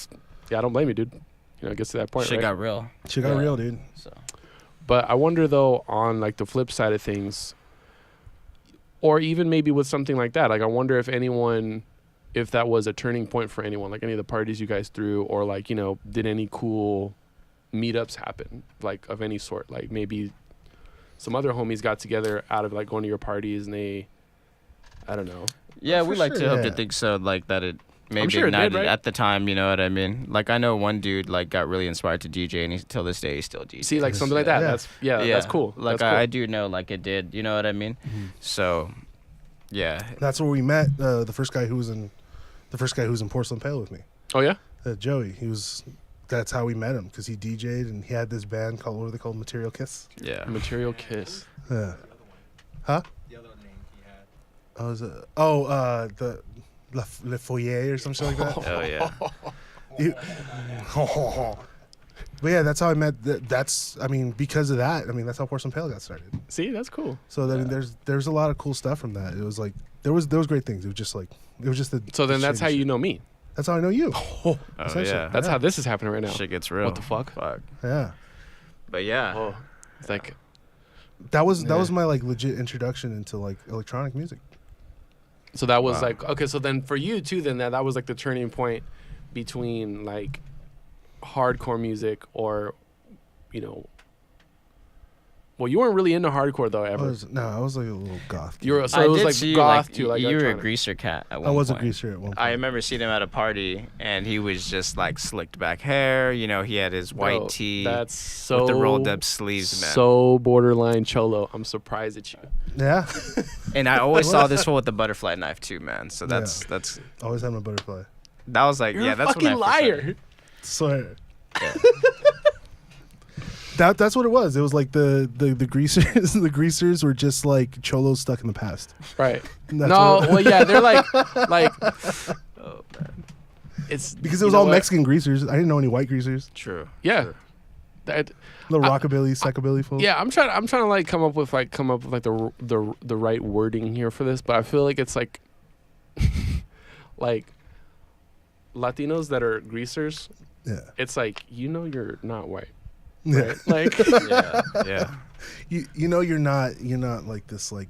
Speaker 3: don't blame you, dude. It gets to that point,
Speaker 2: shit
Speaker 3: right?
Speaker 2: got real.
Speaker 1: She got real, dude.
Speaker 2: So
Speaker 3: But I wonder, though, on like the flip side of things, or even maybe with something like that, like I wonder if anyone if that was a turning point for anyone, like any of the parties you guys threw, or like, you know, did any cool meetups happen, like of any sort? Like maybe some other homies got together out of like going to your parties and they, I don't know.
Speaker 4: Yeah,
Speaker 1: Oh,
Speaker 4: we
Speaker 1: for
Speaker 4: like to
Speaker 1: sure,
Speaker 4: hope to
Speaker 1: yeah.
Speaker 4: think so, like that it maybe
Speaker 3: sure it did,
Speaker 4: ignited
Speaker 3: right?
Speaker 4: at the time, you know what I mean? Like I know one dude like got really inspired to DJ, and till this day he's still DJ.
Speaker 3: See, like something like that.
Speaker 1: Yeah.
Speaker 3: That's cool.
Speaker 4: Like
Speaker 3: that's cool.
Speaker 4: I do know like it did, you know what I mean?
Speaker 1: Mm-hmm.
Speaker 4: So, yeah.
Speaker 1: That's where we met. The first guy who was in Porcelain Pale with me,
Speaker 3: Oh yeah.
Speaker 1: Joey. That's how we met him, because he DJ'd and he had this band called, what are they called, Material Kiss.
Speaker 4: Yeah.
Speaker 3: Material Kiss.
Speaker 1: Yeah. Huh?
Speaker 2: The other name he had.
Speaker 1: Oh, was it? The Le Foyer or some shit like that.
Speaker 4: Oh yeah.
Speaker 1: But yeah, that's how I met. Because of that. I mean, that's how Porcelain Pale got started.
Speaker 3: See, that's cool.
Speaker 1: So I mean, there's a lot of cool stuff from that. It was like there was great things. It was just the.
Speaker 3: So then that's how you know me.
Speaker 1: That's how I know you.
Speaker 4: Oh yeah.
Speaker 3: That's how this is happening right now.
Speaker 4: Shit gets real.
Speaker 3: What the fuck?
Speaker 1: Yeah.
Speaker 4: But yeah.
Speaker 3: Oh, it's like
Speaker 1: That was my like legit introduction into like electronic music.
Speaker 3: so that was
Speaker 4: Wow.
Speaker 3: like okay. So then for you too, then that was like the turning point between like hardcore music or, you know. Well, you weren't really into hardcore though ever.
Speaker 1: I was like a little goth.
Speaker 3: You were, so
Speaker 4: I
Speaker 3: it was
Speaker 4: did
Speaker 3: like
Speaker 4: see
Speaker 3: goth
Speaker 4: like,
Speaker 3: too. Like
Speaker 4: you were a
Speaker 3: electronic.
Speaker 4: greaser cat at one
Speaker 1: I was
Speaker 4: point.
Speaker 1: a greaser at one point.
Speaker 4: I remember seeing him at a party, and he was just like slicked back hair. You know, he had his white
Speaker 3: Bro,
Speaker 4: tee
Speaker 3: That's so
Speaker 4: with the rolled up sleeves, man.
Speaker 3: So borderline cholo. I'm surprised at you.
Speaker 1: Yeah.
Speaker 4: And I always saw this one with the butterfly knife too, man. So that's
Speaker 1: Always had my butterfly.
Speaker 4: that was like
Speaker 3: You're
Speaker 4: yeah,
Speaker 3: a
Speaker 4: that's
Speaker 3: fucking
Speaker 4: when I first
Speaker 3: liar.
Speaker 1: Swear.
Speaker 4: Yeah.
Speaker 1: That's what it was. It was like the greasers. The greasers were just like cholos stuck in the past.
Speaker 3: Right.
Speaker 1: And that's
Speaker 3: No,
Speaker 1: what-
Speaker 3: well, yeah, they're like,
Speaker 4: Oh man,
Speaker 3: it's
Speaker 1: because it
Speaker 3: you
Speaker 1: was
Speaker 3: know
Speaker 1: all
Speaker 3: what?
Speaker 1: Mexican greasers. I didn't know any white greasers.
Speaker 4: true.
Speaker 3: Yeah.
Speaker 4: True.
Speaker 3: That,
Speaker 1: Little rockabilly, psychobilly fools.
Speaker 3: yeah, I'm trying to like come up with like the right wording here for this, but I feel like it's like like Latinos that are greasers.
Speaker 1: Yeah.
Speaker 3: It's like, you know, you're not white,
Speaker 1: Yeah.
Speaker 3: right? Like,
Speaker 4: Yeah.
Speaker 1: You know you're not like this like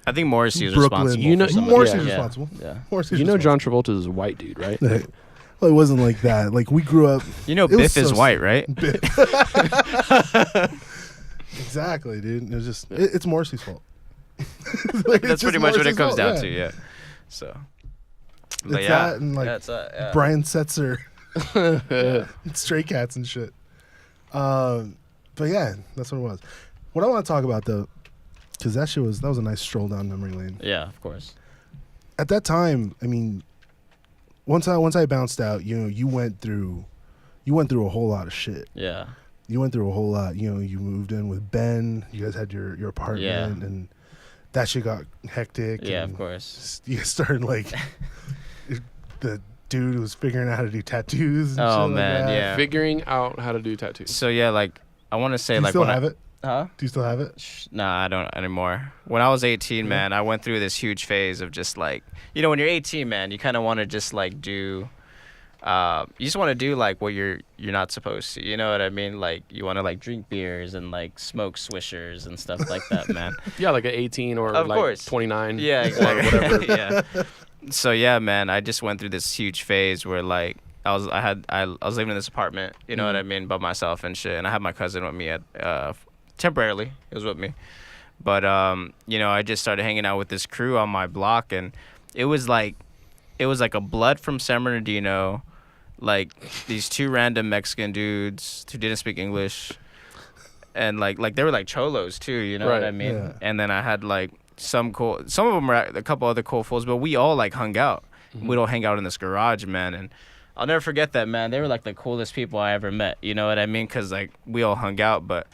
Speaker 4: I think Morrissey is
Speaker 1: Brooklyn.
Speaker 4: responsible.
Speaker 3: You know-
Speaker 4: for some of
Speaker 1: Morrissey's
Speaker 4: that.
Speaker 3: yeah.
Speaker 1: responsible.
Speaker 4: Yeah.
Speaker 1: Morrissey's
Speaker 3: you know,
Speaker 1: responsible.
Speaker 3: John Travolta is a white dude, right?
Speaker 1: Yeah. Well, it wasn't like that. Like we grew up.
Speaker 4: You know,
Speaker 1: It was
Speaker 4: Biff is
Speaker 1: so
Speaker 4: white, right?
Speaker 1: Exactly, dude. It was just it's Morrissey's fault. Like, it's
Speaker 4: That's
Speaker 1: just
Speaker 4: pretty much what it
Speaker 1: Morrissey's
Speaker 4: comes
Speaker 1: fault,
Speaker 4: down to. Yeah. So. But
Speaker 1: It's
Speaker 4: yeah.
Speaker 1: that and like
Speaker 4: yeah, it's, yeah.
Speaker 1: Brian Setzer,
Speaker 4: Yeah.
Speaker 1: Stray Cats and shit. But yeah, that's what it was. What I want to talk about though, because that was a nice stroll down memory lane.
Speaker 4: Yeah, of course.
Speaker 1: At that time, I mean, once I bounced out, you know, you went through a whole lot of shit.
Speaker 4: Yeah.
Speaker 1: You went through a whole lot. You know, you moved in with Ben. You guys had your apartment,
Speaker 4: Yeah.
Speaker 1: and that shit got hectic.
Speaker 4: Yeah,
Speaker 1: and
Speaker 4: of course.
Speaker 1: You started like the dude was figuring out how to do tattoos. And
Speaker 4: Oh,
Speaker 1: shit like
Speaker 4: man,
Speaker 1: that.
Speaker 4: yeah.
Speaker 3: Figuring out how to do tattoos.
Speaker 4: So yeah, like I want to say
Speaker 1: Do you
Speaker 4: like
Speaker 1: still
Speaker 4: when
Speaker 1: have
Speaker 4: I,
Speaker 1: it?
Speaker 4: Huh?
Speaker 1: Do you still have it?
Speaker 4: Nah, I don't anymore. When I was 18,
Speaker 1: Yeah.
Speaker 4: man, I went through this huge phase of just like, you know, when you're 18, man, you kind of want to just like do, you just want to do like what you're not supposed to. You know what I mean? Like you want to like drink beers and like smoke swishers and stuff like that, man.
Speaker 3: Yeah, like at 18 or
Speaker 4: Of
Speaker 3: like
Speaker 4: course.
Speaker 3: 29.
Speaker 4: Yeah,
Speaker 3: Or
Speaker 4: exactly.
Speaker 3: whatever.
Speaker 4: Yeah. So yeah, man, I just went through this huge phase where like I was living in this apartment, you know what I mean, by myself and shit, and I had my cousin with me at temporarily. He was with me, but you know, I just started hanging out with this crew on my block, and it was like a blood from San Bernardino, like these two random Mexican dudes who didn't speak English, and like they were like cholos too, you know what
Speaker 3: Right.
Speaker 4: I mean?
Speaker 1: Yeah.
Speaker 4: And then I had like some of them were a couple other cool fools, but we all like hung out. We'd all hang out in this garage, man, and I'll never forget that, man. They were like the coolest people I ever met, you know what I mean? Because like we all hung out, but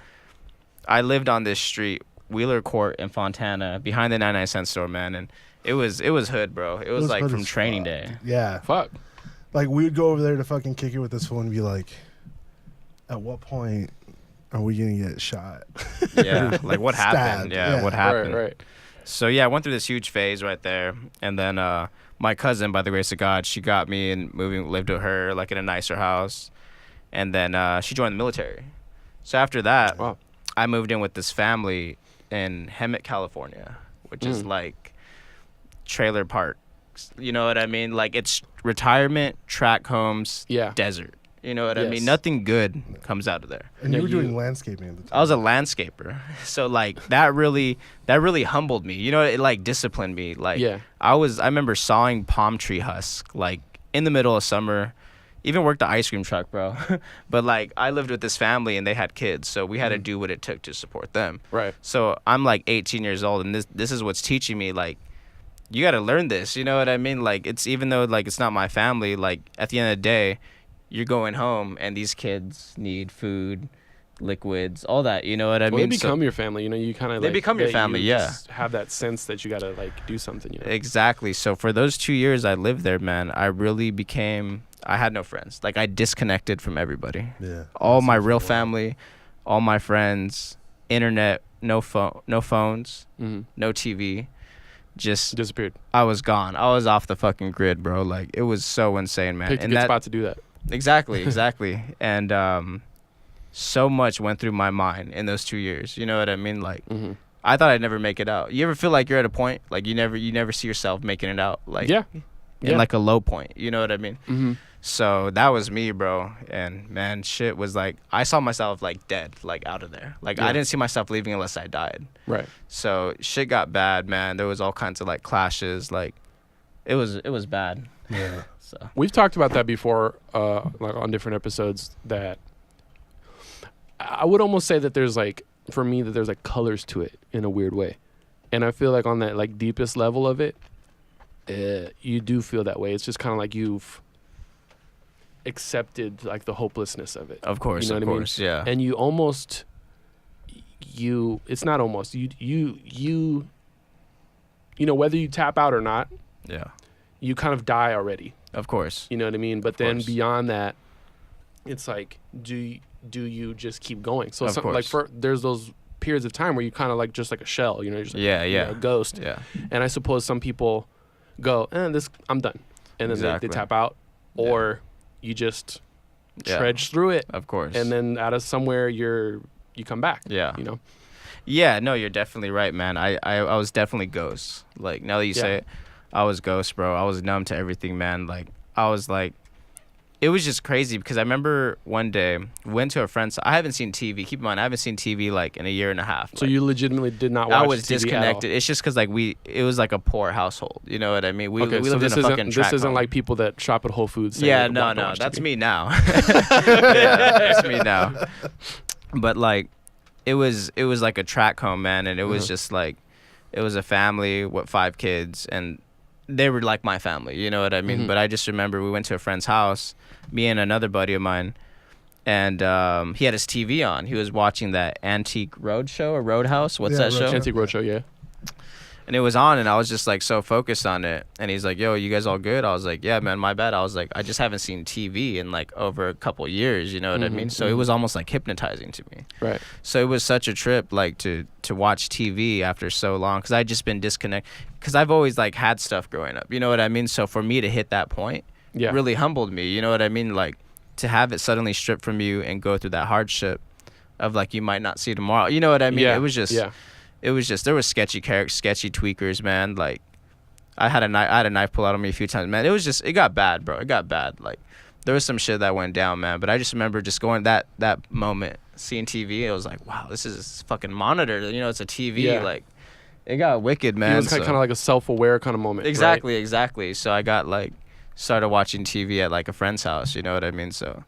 Speaker 4: I lived on this street, Wheeler Court in Fontana, behind the 99-cent store, man, and it was hood, bro. It was like
Speaker 1: hood
Speaker 4: from
Speaker 1: as
Speaker 4: training
Speaker 1: fuck.
Speaker 4: day.
Speaker 1: Yeah.
Speaker 3: Fuck.
Speaker 1: Like we would go over there to fucking kick it with this fool and be like, at what point are we gonna get shot?
Speaker 4: Yeah, like what happened?
Speaker 1: Stabbed,
Speaker 4: Yeah,
Speaker 1: yeah.
Speaker 4: what happened?
Speaker 3: Right.
Speaker 4: So yeah, I went through this huge phase right there, and then my cousin, by the grace of God, she got me and lived with her like in a nicer house, and then she joined the military. So after that,
Speaker 3: Wow.
Speaker 4: I moved in with this family in Hemet, California, which is like trailer park box. You know what I mean? Like, it's retirement, track homes,
Speaker 3: Yeah.
Speaker 4: desert. You know what I
Speaker 3: Yes.
Speaker 4: mean? Nothing good comes out of there.
Speaker 1: And
Speaker 3: Yeah,
Speaker 1: you were
Speaker 3: you-
Speaker 1: doing landscaping at the time.
Speaker 4: I was a landscaper, so like that really humbled me. You know, it like disciplined me. Like,
Speaker 3: Yeah.
Speaker 4: I remember sawing palm tree husk like in the middle of summer. Even worked the ice cream truck, bro. But like, I lived with this family and they had kids, so we had to do what it took to support them.
Speaker 3: Right.
Speaker 4: So I'm like 18 years old, and this is what's teaching me, like, you got to learn this. You know what I mean? Like, it's, even though like it's not my family, like at the end of the day, you're going home and these kids need food, liquids, all that. You know what I
Speaker 3: Well,
Speaker 4: mean?
Speaker 3: they
Speaker 4: So-
Speaker 3: become your family. You know, you kind of
Speaker 4: They become your family, yeah.
Speaker 3: Just have that sense that you gotta like do something. You know.
Speaker 4: Exactly. So for those 2 years I lived there, man, I had no friends. Like, I disconnected from everybody.
Speaker 1: Yeah.
Speaker 4: All my
Speaker 1: That's
Speaker 4: real
Speaker 1: wild.
Speaker 4: family, all my friends, internet, no phones,
Speaker 3: Mm-hmm.
Speaker 4: no TV. Just,
Speaker 3: Disappeared.
Speaker 4: I was gone. I was off the fucking grid, bro. Like, it was so insane, man.
Speaker 3: Picked a
Speaker 4: And
Speaker 3: good spot to do that.
Speaker 4: Exactly. And so much went through my mind in those 2 years. You know what I mean? Like,
Speaker 3: Mm-hmm.
Speaker 4: I thought I'd never make it out. You ever feel like you're at a point like you never see yourself making it out? Like,
Speaker 3: Yeah.
Speaker 4: in
Speaker 3: Yeah.
Speaker 4: like a low point. You know what I mean?
Speaker 3: Mm-hmm.
Speaker 4: So that was me, bro. And man, shit was like, I saw myself like dead, like out of there. Like,
Speaker 3: Yeah.
Speaker 4: I didn't see myself leaving unless I died.
Speaker 3: Right.
Speaker 4: So shit got bad, man. There was all kinds of like clashes. Like, it was bad.
Speaker 1: Yeah.
Speaker 4: So
Speaker 3: We've talked about that before, like on different episodes. That I would almost say that there's like, for me, that there's like colors to it in a weird way, and I feel like on that like deepest level of it, you do feel that way. It's just kind of like you've accepted like the hopelessness of it,
Speaker 4: of course,
Speaker 3: You know
Speaker 4: of
Speaker 3: what I mean?
Speaker 4: course, yeah.
Speaker 3: and you almost it's not almost you know, whether you tap out or not,
Speaker 4: Yeah.
Speaker 3: you kind of die already.
Speaker 4: Of course.
Speaker 3: You know what I mean? But
Speaker 4: Of
Speaker 3: then
Speaker 4: course.
Speaker 3: beyond that, it's like, do you just keep going? So
Speaker 4: Of
Speaker 3: like
Speaker 4: course.
Speaker 3: there's those periods of time where you kind of like just like a shell, you know, you're just like,
Speaker 4: Yeah,
Speaker 3: you know,
Speaker 4: yeah.
Speaker 3: a ghost.
Speaker 4: Yeah.
Speaker 3: And I suppose some people go, I'm done, and then
Speaker 4: Exactly.
Speaker 3: they tap out,
Speaker 4: Yeah.
Speaker 3: or you just
Speaker 4: Yeah.
Speaker 3: trudge through it,
Speaker 4: Of course.
Speaker 3: and then out of somewhere you come back.
Speaker 4: Yeah.
Speaker 3: You know.
Speaker 4: Yeah, no, you're definitely right, man. I was definitely ghost. Like, now that you say
Speaker 3: Yeah.
Speaker 4: it, I was ghost, bro. I was numb to everything, man. Like, I was like, it was just crazy because I remember one day went to a friend's. I haven't seen TV. Keep in mind, I haven't seen TV like in a year and a half.
Speaker 3: So
Speaker 4: Like,
Speaker 3: you legitimately did not watch
Speaker 4: I was
Speaker 3: TV at all.
Speaker 4: disconnected. It's just because like it was like a poor household. You know what I mean? We
Speaker 3: Okay, so
Speaker 4: lived
Speaker 3: this
Speaker 4: in a
Speaker 3: isn't
Speaker 4: fucking tract home.
Speaker 3: like people that shop at Whole Foods. saying,
Speaker 4: Yeah,
Speaker 3: like,
Speaker 4: no,
Speaker 3: "Don't
Speaker 4: no,
Speaker 3: watch
Speaker 4: that's
Speaker 3: TV."
Speaker 4: me now. Yeah, that's me now. But like, it was like a track home, man, and it was
Speaker 3: Mhm.
Speaker 4: just like, it was a family with 5 kids, and they were like my family. You know what I mean?
Speaker 3: Mhm.
Speaker 4: But I just remember we went to a friend's house, me and another buddy of mine, and he had his TV on. He was watching that Antique Roadshow or Roadhouse. What's
Speaker 1: Yeah,
Speaker 4: that show?
Speaker 1: Roadshow.
Speaker 3: Antique Roadshow, yeah.
Speaker 4: And it was on, and I was just like so focused on it. And he's like, "Yo, you guys all good?" I was like, "Yeah, man, my bad." I was like, "I just haven't seen TV in like over a couple years." You know what I
Speaker 3: Mhm,
Speaker 4: mean? So it
Speaker 3: mhm.
Speaker 4: was almost like hypnotizing to me.
Speaker 3: Right.
Speaker 4: So it was such a trip, like to watch TV after so long, because I'd just been disconnected. Because I've always like had stuff growing up. You know what I mean? So for me to hit that point,
Speaker 3: Yeah.
Speaker 4: really humbled me. You know what I mean? Like, to have it suddenly stripped from you and go through that hardship of like you might not see tomorrow. You know what I mean?
Speaker 3: Yeah.
Speaker 4: It was just.
Speaker 3: Yeah.
Speaker 4: It was just, there was sketchy characters, sketchy tweakers, man. Like, I had a knife pull out on me a few times, man. It was just, it got bad, bro. It got bad. Like, there was some shit that went down, man. But I just remember just going that moment, seeing TV. It was like, wow, this is a fucking monitor. You know, it's a TV.
Speaker 3: Yeah.
Speaker 4: Like, it got wicked, man.
Speaker 3: It was kind
Speaker 4: So-
Speaker 3: of like a self-aware kind of moment. right?
Speaker 4: exactly. So I got like, started watching TV at like a friend's house. You know what I mean? So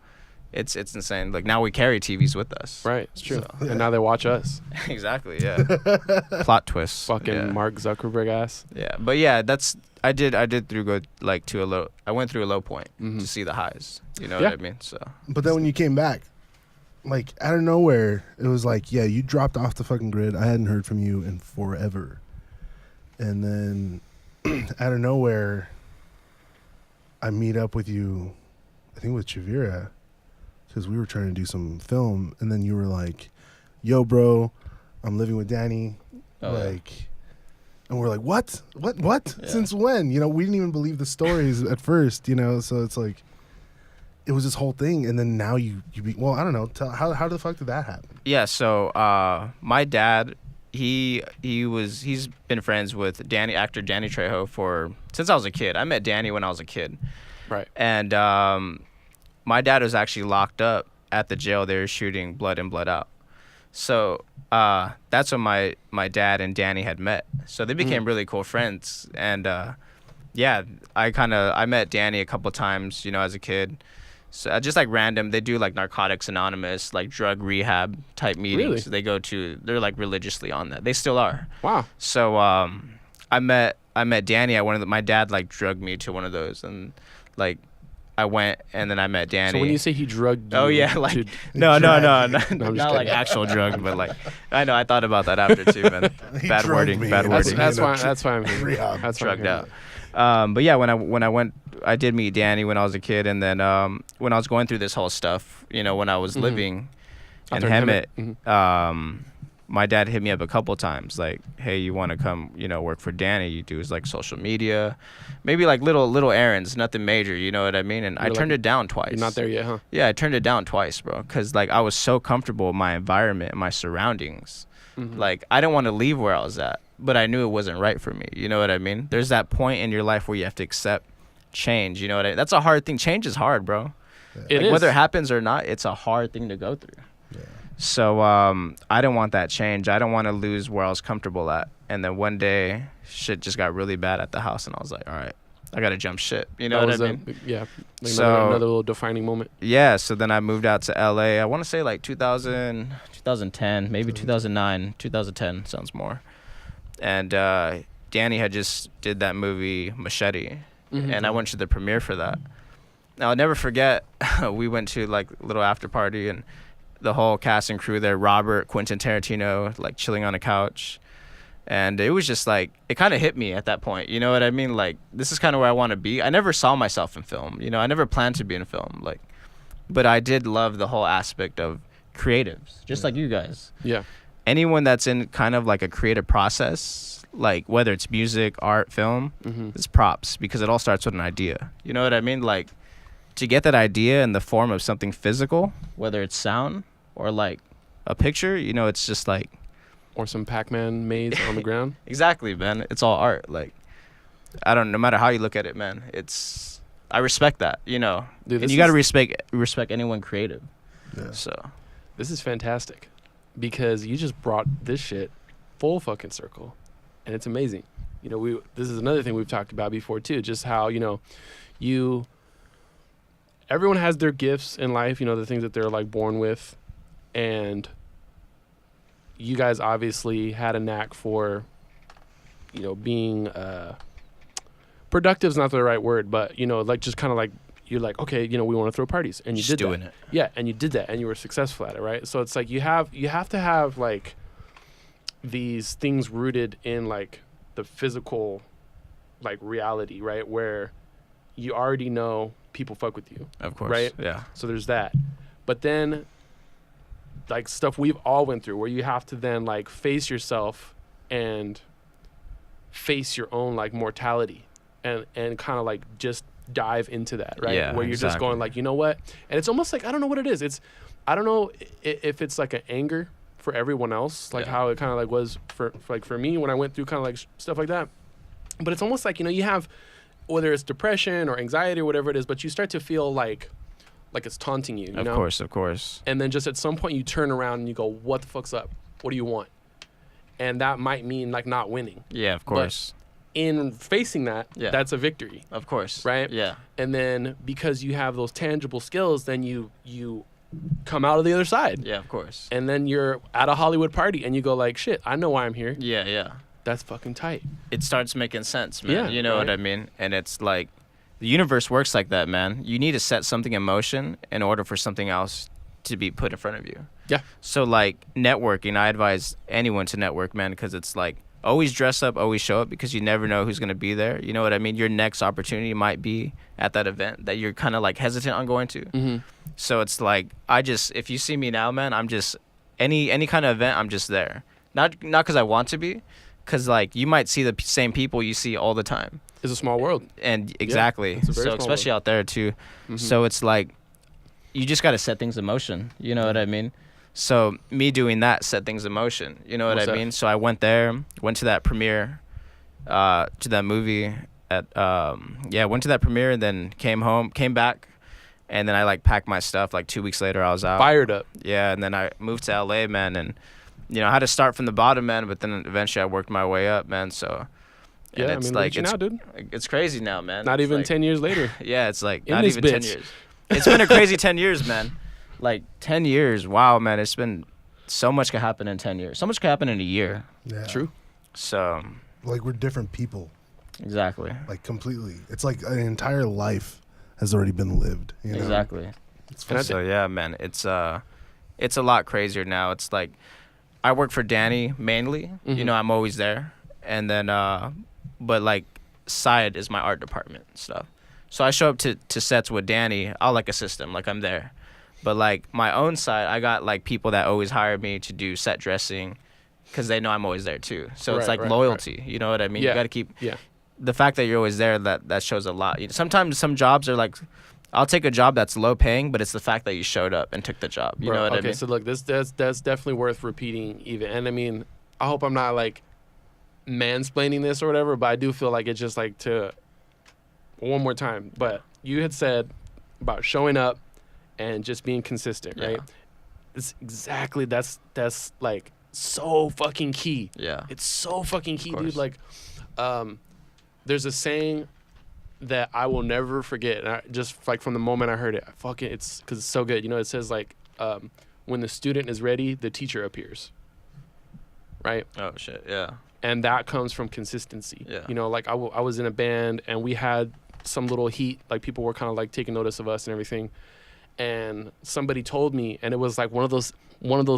Speaker 4: it's insane. Like, now we carry TVs with us.
Speaker 3: Right. It's true.
Speaker 4: So-
Speaker 3: And now they watch us.
Speaker 4: Exactly. Yeah. Plot twists.
Speaker 3: Fucking
Speaker 4: Yeah.
Speaker 3: Mark Zuckerberg ass.
Speaker 4: Yeah, but yeah, I went through a low point
Speaker 3: Mhm.
Speaker 4: to see the highs. You know
Speaker 3: Yeah.
Speaker 4: what I mean? So
Speaker 1: But then when you came back, like out of nowhere, it was like, yeah, you dropped off the fucking grid. I hadn't heard from you in forever. And then out of nowhere, I meat up with you, I think with Chavira, because we were trying to do some film. And then you were like, yo, bro, I'm living with Danny.
Speaker 4: Oh, yeah.
Speaker 1: like, and we're like, what?
Speaker 4: Yeah.
Speaker 1: Since when? You know, we didn't even believe the stories at first, you know? So it's like, it was this whole thing. And then now well, I don't know. How the fuck did that happen?
Speaker 4: yeah, so my dad he's been friends with actor Danny Trejo since I was a kid. I met Danny when I was a kid.
Speaker 3: Right.
Speaker 4: And my dad was actually locked up at the jail they were shooting Blood In, Blood Out. So that's when my dad and Danny had met. So they became really cool friends. And yeah, I met Danny a couple times, as a kid. So just like random, they do like Narcotics Anonymous, like drug rehab type meetings.
Speaker 3: Really?
Speaker 4: They're like religiously on that. They still are.
Speaker 3: Wow.
Speaker 4: So I met Danny at one of my dad like drugged me to one of those, and like I went and then I met Danny.
Speaker 3: So when you say he drugged you,
Speaker 4: oh yeah, like
Speaker 3: to,
Speaker 4: no,
Speaker 3: I'm
Speaker 4: not
Speaker 3: just
Speaker 4: like
Speaker 3: kidding.
Speaker 4: actual drug, but like I know I thought about that after too, man. Bad
Speaker 1: drugged
Speaker 4: wording,
Speaker 1: me.
Speaker 4: bad wording.
Speaker 3: That's why. That's why I'm here.
Speaker 1: Rehab.
Speaker 3: That's why I'm
Speaker 4: Drugged
Speaker 3: here.
Speaker 4: out. But yeah, when I went, I did meet Danny when I was a kid, and then when I was going through this whole stuff, when I was living in
Speaker 3: Out there in
Speaker 4: Hemet,
Speaker 3: Hemet.
Speaker 4: my dad hit me up a couple times, like, hey, you want to come, work for Danny? You do is like social media, maybe like little errands, nothing major, you know what I mean? And I turned it down twice.
Speaker 3: You're not there yet, huh?
Speaker 4: Yeah, I turned it down twice, bro, because like I was so comfortable in my environment and my surroundings. Like I didn't want to leave where I was at, but I knew it wasn't right for me. You know what I mean? There's that point in your life where you have to accept change. You know what I mean? That's a hard thing. Change is hard, bro.
Speaker 3: It is.
Speaker 4: Whether it happens or not, it's a hard thing to go through.
Speaker 1: Yeah.
Speaker 4: So I didn't want that change. I didn't want to lose where I was comfortable at. And then one day, shit just got really bad at the house, and I was like, all right, I got to jump ship. You know what I mean?
Speaker 3: Yeah. Like
Speaker 4: So-
Speaker 3: another little defining moment.
Speaker 4: Yeah, so then I moved out to LA. I want to say like 2010, maybe 2009, 2010 sounds more. And Danny had just did that movie Machete, and I went to the premiere for that. Now I'll never forget, we went to like a little after party, and the whole cast and crew there, Robert, Quentin Tarantino, like chilling on a couch. And it was just like, it kind of hit me at that point. You know what I mean? Like, this is kind of where I want to be. I never saw myself in film. I never planned to be in film. Like, but I did love the whole aspect of creatives, just like you guys.
Speaker 3: Yeah.
Speaker 4: Anyone that's in kind of like a creative process, like whether it's music, art, film, it's props, because it all starts with an idea. You know what I mean? Like, to get that idea in the form of something physical, whether it's sound or like a picture, it's just like,
Speaker 3: Or some Pac-Man maze on the ground.
Speaker 4: exactly, man. It's all art. Like, no matter how you look at it, man, I respect that,
Speaker 3: Dude,
Speaker 4: and
Speaker 3: this
Speaker 4: you got to
Speaker 3: is-
Speaker 4: respect anyone creative.
Speaker 1: Yeah.
Speaker 4: So,
Speaker 3: This is fantastic because you just brought this shit full fucking circle, and it's amazing. This is another thing we've talked about before too, just how everyone has their gifts in life, the things that they're like born with, and you guys obviously had a knack for being productive is not the right word, but like just kind of like you're like, okay, we want to throw parties, and you
Speaker 4: just
Speaker 3: did
Speaker 4: doing
Speaker 3: that.
Speaker 4: it.
Speaker 3: Yeah, and you did that, and you were successful at it, right? So it's like you have to have like these things rooted in like the physical like reality, right? Where you already know people fuck with you.
Speaker 4: Of course.
Speaker 3: Right?
Speaker 4: Yeah.
Speaker 3: So there's that. But then like stuff we've all went through where you have to then like face yourself and face your own like mortality and kind of like just dive into that, right?
Speaker 4: Yeah,
Speaker 3: where you're just
Speaker 4: exactly.
Speaker 3: going like, you know what? And it's almost like, I don't know what it is. I don't know if it's like an anger for everyone else, like
Speaker 4: Yeah.
Speaker 3: how it kind of like was for me when I went through kind of like stuff like that. But it's almost like, you have, whether it's depression or anxiety or whatever it is, but you start to feel like it's taunting you, you know?
Speaker 4: Of course.
Speaker 3: And then just at some point you turn around and you go, what the fuck's up? What do you want? And that might mean like not winning.
Speaker 4: Yeah, of course.
Speaker 3: In facing that,
Speaker 4: Yeah.
Speaker 3: that's a victory,
Speaker 4: Of course.
Speaker 3: right?
Speaker 4: Yeah.
Speaker 3: And then because you have those tangible skills, then you come out of the other side.
Speaker 4: Yeah, of course.
Speaker 3: And then you're at a Hollywood party and you go like, shit, I know why I'm here.
Speaker 4: Yeah, yeah.
Speaker 3: That's fucking tight.
Speaker 4: It starts making sense, man.
Speaker 3: Yeah,
Speaker 4: You know what
Speaker 3: right?
Speaker 4: I mean? And it's like, the universe works like that, man. You need to set something in motion in order for something else to be put in front of you.
Speaker 3: Yeah.
Speaker 4: So, like, networking, I advise anyone to network, man, because it's like, always dress up, always show up, because you never know who's going to be there. You know what I mean? Your next opportunity might be at that event that you're kind of, like, hesitant on going to.
Speaker 3: Mm-hmm.
Speaker 4: So it's like, if you see me now, man, I'm just, any kind of event, I'm just there. Not because I want to be, because, like, you might see the same people you see all the time.
Speaker 3: It's a small world.
Speaker 4: And exactly.
Speaker 3: it's a very
Speaker 4: So
Speaker 3: small
Speaker 4: especially out there too.
Speaker 3: Mhm.
Speaker 4: So it's like, you just got to set things in motion. You know what I mean? So me doing that set things in motion. You know what
Speaker 3: What's
Speaker 4: I
Speaker 3: that?
Speaker 4: mean? So I went there, went to that premiere, to that movie at went to that premiere and then came back, and then I like packed my stuff. Like 2 weeks later, I was out.
Speaker 3: Fired up.
Speaker 4: Yeah, and then I moved to LA, man, and I had to start from the bottom, man. But then eventually I worked my way up, man. So and
Speaker 3: Yeah, I
Speaker 4: it's
Speaker 3: mean,
Speaker 4: like
Speaker 3: look at you now, dude.
Speaker 4: it's crazy now, man.
Speaker 3: Not
Speaker 4: It's
Speaker 3: even
Speaker 4: like,
Speaker 3: 10 years later.
Speaker 4: Yeah, it's like
Speaker 3: In
Speaker 4: not
Speaker 3: this
Speaker 4: even 10
Speaker 3: bitch.
Speaker 4: years. It's been a crazy 10 years, man. Like 10 years. Wow, man. It's been so much can happen in 10 years. So much can happen in a year.
Speaker 1: Yeah.
Speaker 3: True.
Speaker 4: So
Speaker 1: Like we're different people,
Speaker 4: exactly.
Speaker 1: like completely. It's like an entire life has already been lived. You know?
Speaker 4: Exactly.
Speaker 1: It's
Speaker 3: And I
Speaker 4: So yeah, man, it's a lot crazier now. It's like I work for Danny mainly.
Speaker 3: Mhm.
Speaker 4: I'm always there, and then but like side is my art department stuff. So I show up to sets with Danny. I'll like assist him, like I'm there. But like my own side, I got like people that always hire me to do set dressing, because they know I'm always there too. So it's
Speaker 3: Right,
Speaker 4: like
Speaker 3: right,
Speaker 4: loyalty. You know what I mean?
Speaker 3: Yeah.
Speaker 4: You got to keep
Speaker 3: Yeah.
Speaker 4: the fact that you're always there. That shows a lot. Sometimes some jobs are like, I'll take a job that's low paying, but it's the fact that you showed up and took the job. You
Speaker 3: Bro,
Speaker 4: know what
Speaker 3: okay,
Speaker 4: I mean?
Speaker 3: so look, that's definitely worth repeating even. And I mean, I hope I'm not like mansplaining this or whatever, but I do feel like it's just like to one more time. But you had said about showing up and just being consistent,
Speaker 4: Yeah.
Speaker 3: right? It's exactly that's like so fucking key.
Speaker 4: Yeah.
Speaker 3: It's so fucking key,
Speaker 4: course.
Speaker 3: dude. Like, there's a saying that I will never forget, and I, just like from the moment I heard it, it's because it's so good. It says like, when the student is ready, the teacher appears. Right,
Speaker 4: Oh shit. Yeah.
Speaker 3: and that comes from consistency.
Speaker 4: Yeah.
Speaker 3: Like I was in a band and we had some little heat, like people were kind of like taking notice of us and everything. And somebody told me, and it was like one of those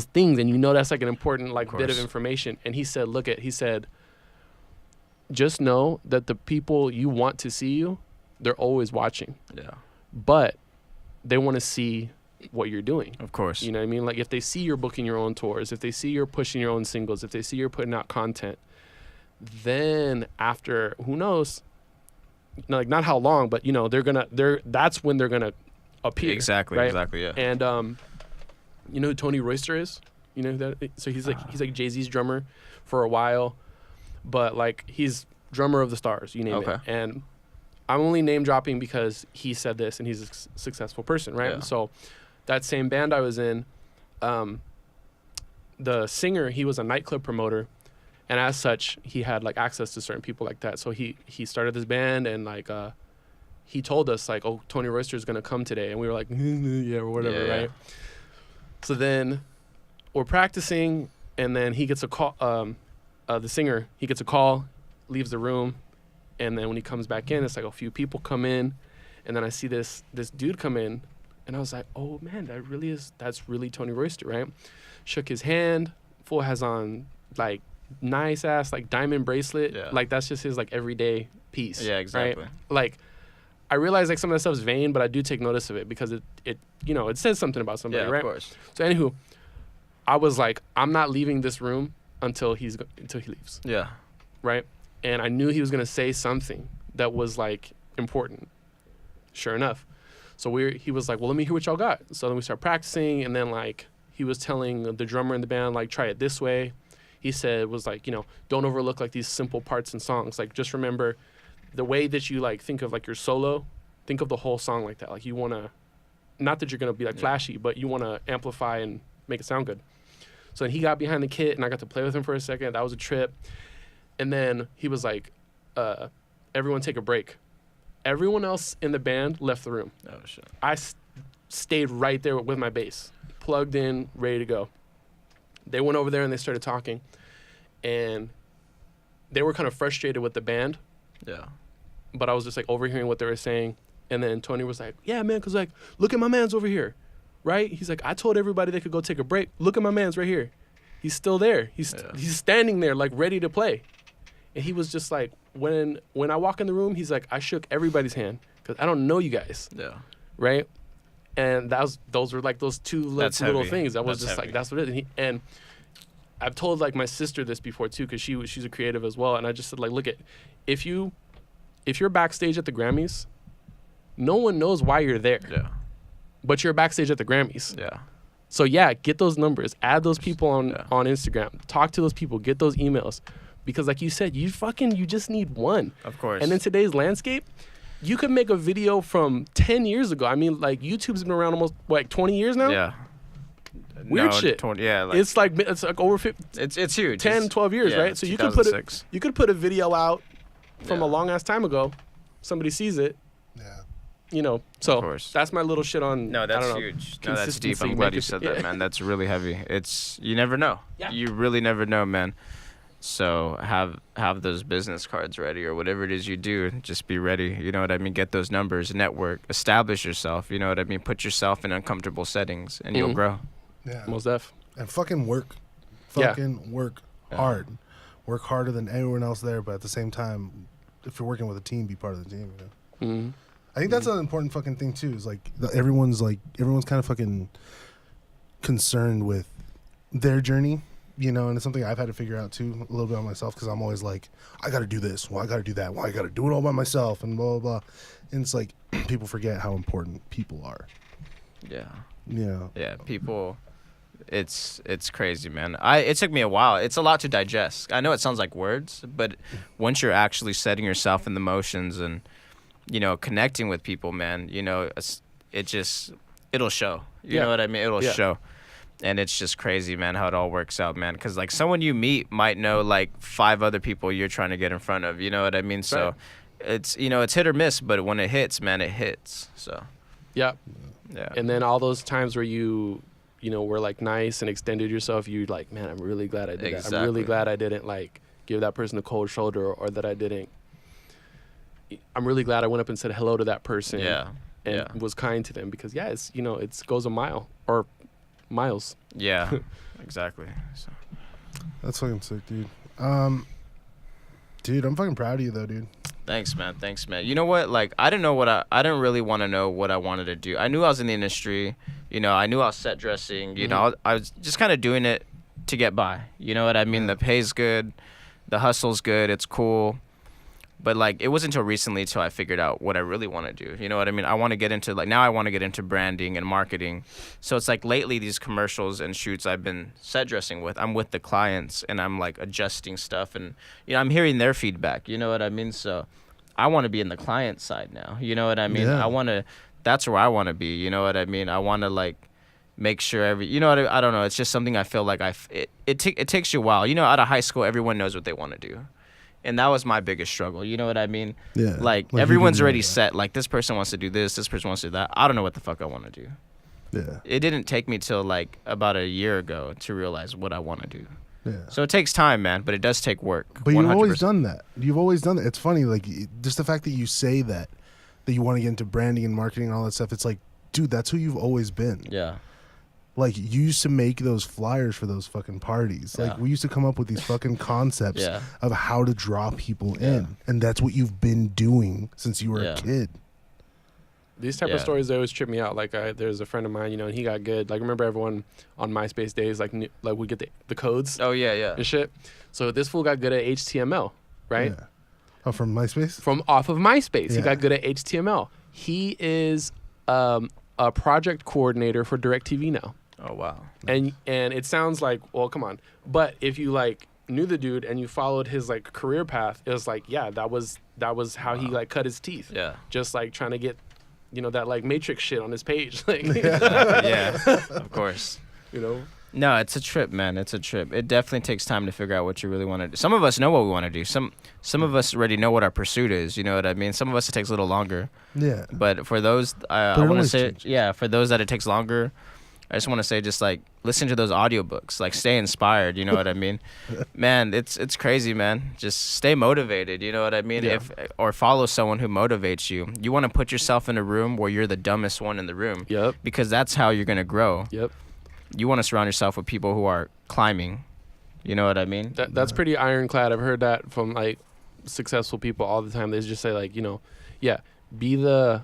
Speaker 3: things, and that's like an important like bit of
Speaker 4: course.
Speaker 3: information. And he said, he said, just know that the people you want to see you, they're always watching,
Speaker 4: Yeah.
Speaker 3: but they want to see what you're doing.
Speaker 4: Of course.
Speaker 3: You know what I mean? Like if they see you're booking your own tours, if they see you're pushing your own singles, if they see you're putting out content, then after, who knows, like not how long, but that's when they're gonna appear.
Speaker 4: Exactly.
Speaker 3: right?
Speaker 4: Exactly. Yeah.
Speaker 3: And you know who Tony Royster is? You know who that? So he's like Jay-Z's drummer for a while, but like he's drummer of the Stars, you name
Speaker 4: Okay.
Speaker 3: it. And I'm only name dropping because he said this, and he's a successful person, right?
Speaker 4: Yeah.
Speaker 3: So that same band I was in, the singer, he was a nightclub promoter, and as such, he had like access to certain people like that. So he started this band, and like he told us like, oh, Tony Royster is gonna come today, and we were like, yeah, or whatever,
Speaker 4: Yeah.
Speaker 3: right? So then we're practicing, and then he gets a call. The singer, he gets a call, leaves the room, and then when he comes back in, it's like a few people come in, and then I see this dude come in, and I was like, oh man, that's really Tony Royster, right? Shook his hand. Fool has on like nice ass like diamond bracelet.
Speaker 4: Yeah.
Speaker 3: Like that's just his like everyday piece.
Speaker 4: Yeah, exactly.
Speaker 3: Right? Like I realize like some of that stuff's vain, but I do take notice of it because it it says something about somebody,
Speaker 4: Yeah.
Speaker 3: right?
Speaker 4: Of course.
Speaker 3: So anywho, I was like, I'm not leaving this room until he leaves,
Speaker 4: Yeah.
Speaker 3: right? And I knew he was gonna say something that was like important. Sure enough, so he was like, well, let me hear what y'all got. So then we start practicing, and then like he was telling the drummer in the band like, try it this way. He said was like, don't overlook like these simple parts in songs. Like just remember the way that you like think of like your solo, think of the whole song like that. Like you wanna, not that you're gonna be like flashy, but you wanna amplify and make it sound good. So then he got behind the kit, and I got to play with him for a second. That was a trip. And then he was like, everyone take a break. Everyone else in the band left the room.
Speaker 4: Oh shit.
Speaker 3: I stayed right there with my bass, plugged in, ready to go. They went over there and they started talking, and they were kind of frustrated with the band,
Speaker 4: Yeah.
Speaker 3: but I was just like overhearing what they were saying. And then Tony was like, yeah, man, because like, look at my man's over here, right? He's like, I told everybody they could go take a break. Look at my man's right here. He's still there. He's standing there like ready to play. And he was just like, when I walk in the room, he's like, I shook everybody's hand because I don't know you guys,
Speaker 4: Yeah.
Speaker 3: right? And those were like those two
Speaker 4: That's
Speaker 3: little
Speaker 4: heavy.
Speaker 3: things. I was
Speaker 4: That's
Speaker 3: just
Speaker 4: heavy.
Speaker 3: like, that's what it is. And I've told like my sister this before too, because she's a creative as well. And I just said like, look at, if you're backstage at the Grammys, no one knows why you're there,
Speaker 4: Yeah.
Speaker 3: but you're backstage at the Grammys.
Speaker 4: Yeah.
Speaker 3: So yeah, get those numbers, add those people on Instagram, talk to those people, get those emails, because like you said, you just need one.
Speaker 4: Of course.
Speaker 3: And in today's landscape, you could make a video from 10 years ago. I mean, like YouTube's been around almost like 20 years now.
Speaker 4: Yeah.
Speaker 3: Weird shit.
Speaker 4: 20, yeah. Like,
Speaker 3: it's like over 50,
Speaker 4: it's huge.
Speaker 3: 10, 12 years, right? So you could put a video out from a long ass time ago. Somebody sees it.
Speaker 1: Yeah.
Speaker 3: You know, so
Speaker 4: Of course.
Speaker 3: that's my little shit on.
Speaker 4: No, that's
Speaker 3: I don't know,
Speaker 4: huge. No, that's deep.
Speaker 3: consistency,
Speaker 4: I'm glad
Speaker 3: make
Speaker 4: you
Speaker 3: it-
Speaker 4: said
Speaker 3: yeah.
Speaker 4: that, man. That's really heavy. You never know.
Speaker 3: Yeah.
Speaker 4: You really never know, man. So have those business cards ready or whatever it is you do. Just be ready. You know what I mean? Get those numbers, network, establish yourself. You know what I mean? Put yourself in uncomfortable settings, and you'll
Speaker 3: Mhm.
Speaker 4: grow.
Speaker 1: Yeah.
Speaker 3: Most def.
Speaker 1: And fucking work.
Speaker 3: Yeah.
Speaker 1: Fucking work hard. Work harder than everyone else there, but at the same time, if you're working with a team, be part of the team. You know?
Speaker 3: Mm-hmm.
Speaker 1: I think that's an important fucking thing too. Is like everyone's kind of fucking concerned with their journey, you know, and it's something I've had to figure out too a little bit on myself because I'm always like, I got to do this, well, I got to do that, well, I got to do it all by myself, and blah blah blah. And it's like people forget how important people are.
Speaker 4: Yeah.
Speaker 1: You know.
Speaker 4: Yeah. People. It's crazy, man. It took me a while. It's a lot to digest. I know it sounds like words, but once you're actually setting yourself in the motions and connecting with people, man, it'll show. You know what I mean? It'll show. And it's just crazy, man, how it all works out, man. Because, like, someone you meet might know, like, 5 other people you're trying to get in front of. You know what I mean? So it's hit or miss, but when it hits, man, it hits. So,
Speaker 3: Yeah.
Speaker 4: yeah.
Speaker 3: And then all those times where you were like nice and extended yourself, you like, man, I'm really glad I did that. I'm really
Speaker 4: Exactly.
Speaker 3: glad I didn't like give that person a cold shoulder, or that I didn't. I'm really glad I went up and said hello to that person.
Speaker 4: Yeah.
Speaker 3: And
Speaker 4: Yeah.
Speaker 3: was kind to them, because it goes a mile or miles.
Speaker 4: Yeah. Exactly. So.
Speaker 1: That's fucking sick, dude. Dude, I'm fucking proud of you though, dude.
Speaker 4: Thanks, man. You know what? Like, I didn't really want to know what I wanted to do. I knew I was in the industry. I knew I was set dressing. I was just kind of doing it to get by. You know what I mean? The pay's good. The hustle's good. It's cool. But, like, it wasn't until recently till I figured out what I really want to do. You know what I mean? I want to get into, now I want to get into branding and marketing. So it's like lately these commercials and shoots I've been set dressing with, I'm with the clients and I'm, like, adjusting stuff. And, I'm hearing their feedback. You know what I mean? So I want to be in the client side now. You know what I mean?
Speaker 1: Yeah.
Speaker 4: That's where I want to be. You know what I mean? I want to, like, make sure I don't know. It's just something I feel like it takes you a while. Out of high school, everyone knows what they want to do. And that was my biggest struggle. You know what I mean?
Speaker 1: Yeah.
Speaker 4: Like
Speaker 1: you
Speaker 4: everyone's
Speaker 1: didn't know
Speaker 4: already
Speaker 1: that.
Speaker 4: set. Like, this person wants to do this person wants to do that. I don't know what the fuck I want to do.
Speaker 1: Yeah.
Speaker 4: It didn't take me till, like, about a year ago to realize what I want to do.
Speaker 1: Yeah.
Speaker 4: So it takes time, man, but it does take work.
Speaker 1: But you've
Speaker 4: 100%.
Speaker 1: always done that. You've always done that. It's funny, like, just the fact that you say that you want to get into branding and marketing and all that stuff. It's like, dude, that's who you've always been.
Speaker 4: Yeah.
Speaker 1: Like, you used to make those flyers for those fucking parties. Like,
Speaker 4: Yeah.
Speaker 1: we used to come up with these fucking concepts
Speaker 4: Yeah.
Speaker 1: of how to draw people in. And that's what you've been doing since you were a kid.
Speaker 3: These type of stories, they always trip me out. Like, there's a friend of mine, and he got good. Like, remember everyone on MySpace days, like we get the codes
Speaker 4: Oh, yeah.
Speaker 3: and shit. So this fool got good at HTML, right?
Speaker 1: Yeah. Oh, from MySpace?
Speaker 3: From off of MySpace. He
Speaker 1: Yeah.
Speaker 3: got good at HTML. He is a project coordinator for DirecTV now.
Speaker 4: Oh, wow.
Speaker 3: And it sounds like, well, come on. But if you like knew the dude and you followed his like career path, it was like, yeah, that was how he like cut his teeth.
Speaker 4: Yeah.
Speaker 3: Just like trying to get, that like Matrix shit on his page. Like,
Speaker 4: Yeah, of course. No, it's a trip, man. It's a trip. It definitely takes time to figure out what you really want to do. Some of us know what we want to do. Some of us already know what our pursuit is. You know what I mean? Some of us, it takes a little longer.
Speaker 1: Yeah.
Speaker 4: But for those, I
Speaker 1: it
Speaker 4: want to
Speaker 1: always
Speaker 4: say,
Speaker 1: changes.
Speaker 4: for those that it takes longer, I just want to say, just like listen to those audiobooks, like stay inspired. You know what I mean? Man, it's crazy, man. Just stay motivated. You know what I mean?
Speaker 3: Yeah.
Speaker 4: Or follow someone who motivates you. You want to put yourself in a room where you're the dumbest one in the room.
Speaker 3: Yep.
Speaker 4: Because that's how you're gonna grow.
Speaker 3: Yep.
Speaker 4: You want to surround yourself with people who are climbing. You know what I mean?
Speaker 3: That's pretty ironclad. I've heard that from like successful people all the time. They just say like, be the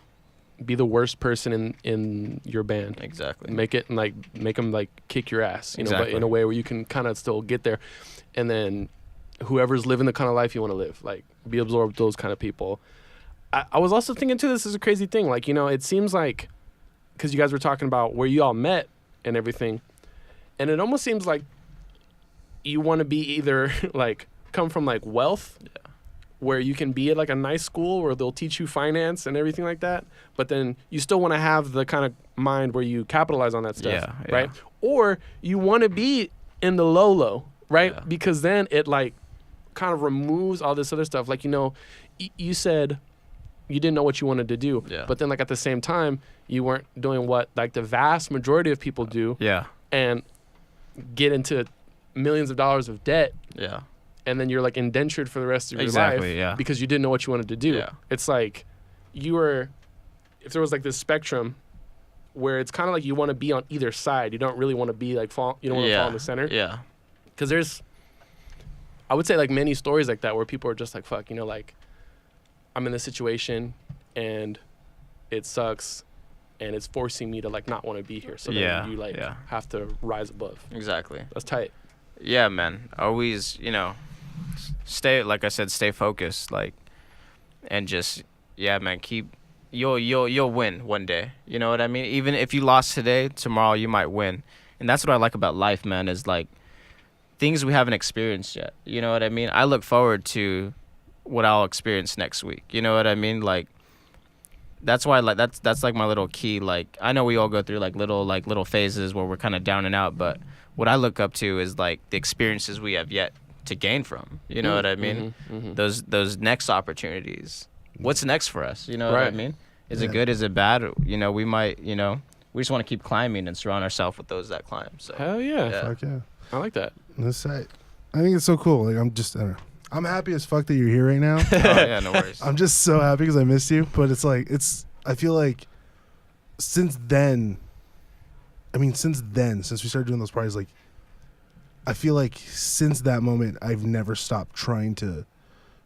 Speaker 3: worst person in your band.
Speaker 4: Exactly.
Speaker 3: Make them like kick your ass, but
Speaker 4: Exactly.
Speaker 3: in a way where you can kind of still get there. And then whoever's living the kind of life you want to live, like be absorbed with those kind of people. I was also thinking too, this is a crazy thing. Like, it seems like, because you guys were talking about where you all met and everything. And it almost seems like you want to be either like come from like wealth, where you can be at like a nice school where they'll teach you finance and everything like that, but then you still want to have the kind of mind where you capitalize on that stuff, right? Or you want to be in the low, right?
Speaker 4: Yeah.
Speaker 3: Because then it like kind of removes all this other stuff. Like, you know, you said you didn't know what you wanted to do, but then like at the same time, you weren't doing what like the vast majority of people do, and get into millions of dollars of debt, and then you're like indentured for the rest of your life because you didn't know what you wanted to do. It's like you were, if there was like this spectrum where it's kind of like you want to be on either side. You don't really want to be like you don't want to fall in the center. Because there's, I would say like many stories like that where people are just like, fuck, you know, like I'm in this situation and it sucks and it's forcing me to like not want to be here. So then you like have to rise above.
Speaker 4: Exactly.
Speaker 3: That's tight.
Speaker 4: Yeah, man. Always, you know, stay, like I said, stay focused, like, and just, man, you'll win one day. You know what I mean? Even if you lost today, tomorrow you might win. And that's what I like about life, man, is like things we haven't experienced yet. You know what I mean? I look forward to what I'll experience next week. You know what I mean? Like, that's why, like, that's like my little key. Like, I know we all go through like little phases where we're kind of down and out, but what I look up to is like the experiences we have yet to gain from. You know what I mean? Those next opportunities. What's next for us? You know what I mean? Is it good? Is it bad? You know, we might, you know, we just want to keep climbing and surround ourselves with those that climb. So
Speaker 3: hell yeah.
Speaker 1: Fuck yeah.
Speaker 3: I like that.
Speaker 1: That's right. I think it's so cool. Like, I'm just, I don't know. I'm happy as fuck that you're here right now.
Speaker 4: Oh, yeah, no worries.
Speaker 1: I'm just so happy because I missed you. But it's like, I feel like since then, since we started doing those parties, like, I feel like since that moment, I've never stopped trying to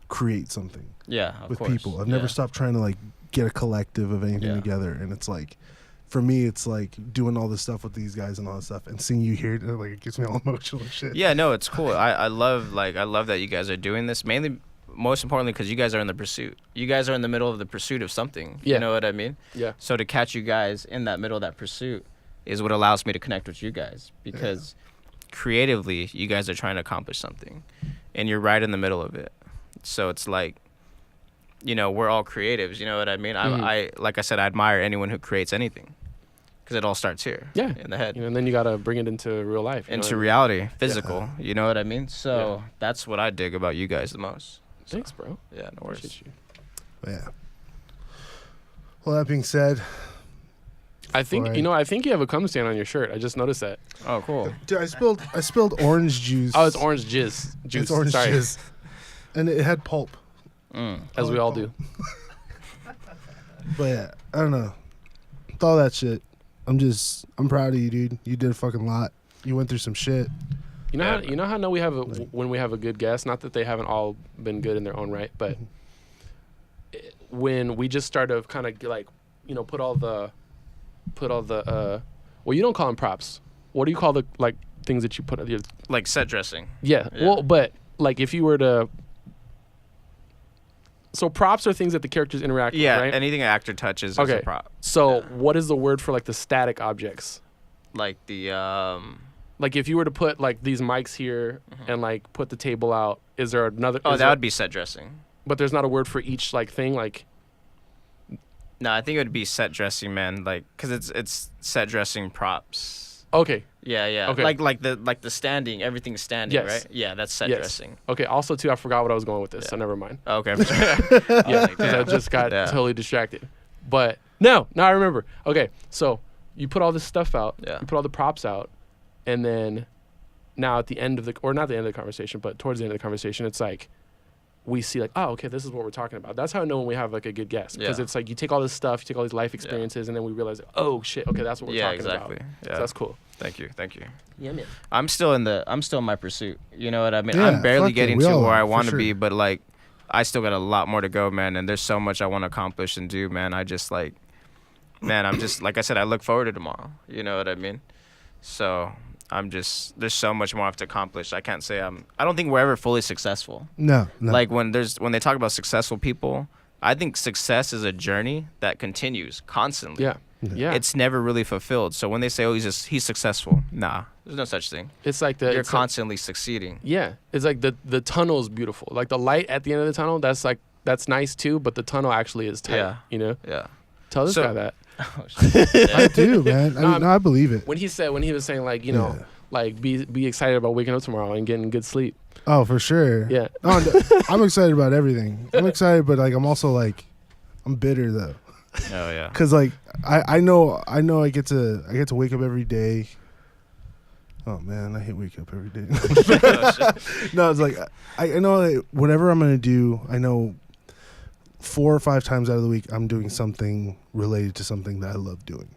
Speaker 1: create something. With
Speaker 4: course.
Speaker 1: people. I've never stopped trying to like get a collective of anything together. And it's like, for me, it's like doing all this stuff with these guys and all this stuff, and seeing you here, like, it gets me all emotional and shit.
Speaker 4: Yeah, no, it's cool. I love that you guys are doing this. Mainly, most importantly, because you guys are in the pursuit. You guys are in the middle of the pursuit of something. You know what I mean? Yeah. So to catch you guys in that middle of that pursuit is what allows me to connect with you guys, because creatively, you guys are trying to accomplish something, and you're right in the middle of it. So it's like, you know, we're all creatives. You know what I mean? I like I said, I admire anyone who creates anything. Because it all starts here, in the head.
Speaker 3: You know, and then you got to bring it into real life.
Speaker 4: Into reality, physical, you know what I mean? So that's what I dig about you guys the most. So,
Speaker 3: thanks, bro.
Speaker 4: Yeah, no worries.
Speaker 3: Appreciate you.
Speaker 1: Yeah. Well, that being said,
Speaker 3: I think you have a cum stand on your shirt. I just noticed that.
Speaker 4: Oh, cool.
Speaker 1: Dude, I spilled orange juice.
Speaker 3: Oh, it's orange jizz. Juice.
Speaker 1: It's orange
Speaker 3: Sorry.
Speaker 1: jizz. And it had pulp.
Speaker 3: As we all do.
Speaker 1: But yeah, I don't know. With all that shit, I'm proud of you, dude. You did a fucking lot. You went through some shit.
Speaker 3: You know how we have when we have a good guest, not that they haven't all been good in their own right, but when we just start to kind of like, you know, put all the well, you don't call them props. What do you call the like things that you put
Speaker 4: like set dressing?
Speaker 3: Yeah. Well, but like if you were to, so props are things that the characters interact with, right?
Speaker 4: Anything an actor touches is a prop.
Speaker 3: So what is the word for like the static objects?
Speaker 4: Like the
Speaker 3: like if you were to put like these mics here and like put the table out, is there another?
Speaker 4: Oh, that would be set dressing.
Speaker 3: But there's not a word for each like thing, like.
Speaker 4: No, I think it would be set dressing, man. Like, cause it's set dressing props.
Speaker 3: Okay.
Speaker 4: Yeah. Okay. Like the standing, everything's standing, right? Yeah, that's set dressing.
Speaker 3: Okay. Also, too, I forgot what I was going with this, so never mind.
Speaker 4: Okay.
Speaker 3: Yeah, because I just got totally distracted. But no, I remember. Okay, so you put all this stuff out. Yeah. You put all the props out, and then now at the end of or not the end of the conversation, but towards the end of the conversation, it's like we see like, oh, okay, this is what we're talking about. That's how I know when we have like a good guest, because it's like you take all this stuff, you take all these life experiences, and then we realize, oh shit, okay, that's what we're talking about. Yeah, so that's cool.
Speaker 4: Thank you.
Speaker 3: Yeah, man.
Speaker 4: I'm still in my pursuit. You know what I mean? Yeah, I'm barely getting to where I want to be, but like, I still got a lot more to go, man. And there's so much I want to accomplish and do, man. I'm just like I said, I look forward to tomorrow. You know what I mean? So there's so much more I have to accomplish. I can't say I don't think we're ever fully successful.
Speaker 1: No.
Speaker 4: Like when they talk about successful people, I think success is a journey that continues constantly.
Speaker 3: Yeah. Yeah.
Speaker 4: it's never really fulfilled. So when they say, "Oh, he's successful," nah, there's no such thing.
Speaker 3: It's like
Speaker 4: You're
Speaker 3: it's
Speaker 4: constantly succeeding.
Speaker 3: yeah. It's like the tunnel is beautiful. Like the light at the end of the tunnel, that's nice too, but the tunnel actually is tight.
Speaker 4: Yeah.
Speaker 3: You know?
Speaker 4: Yeah.
Speaker 3: Tell this
Speaker 4: So-
Speaker 3: guy that.
Speaker 4: Oh, shit.
Speaker 1: I do, man. I believe it.
Speaker 3: When he was saying like, you know,
Speaker 1: Yeah.
Speaker 3: like be excited about waking up tomorrow and getting good sleep.
Speaker 1: Oh, for sure.
Speaker 3: Yeah.
Speaker 1: No, I'm excited about everything. I'm excited, but like I'm also like I'm bitter though,
Speaker 4: Oh yeah.
Speaker 1: cause like I know I get to wake up every day. Oh man, I hate waking up every day.
Speaker 4: Oh, shit.
Speaker 1: No, it's like I know that whatever I'm gonna do, I know 4 or 5 times out of the week I'm doing something related to something that I love doing.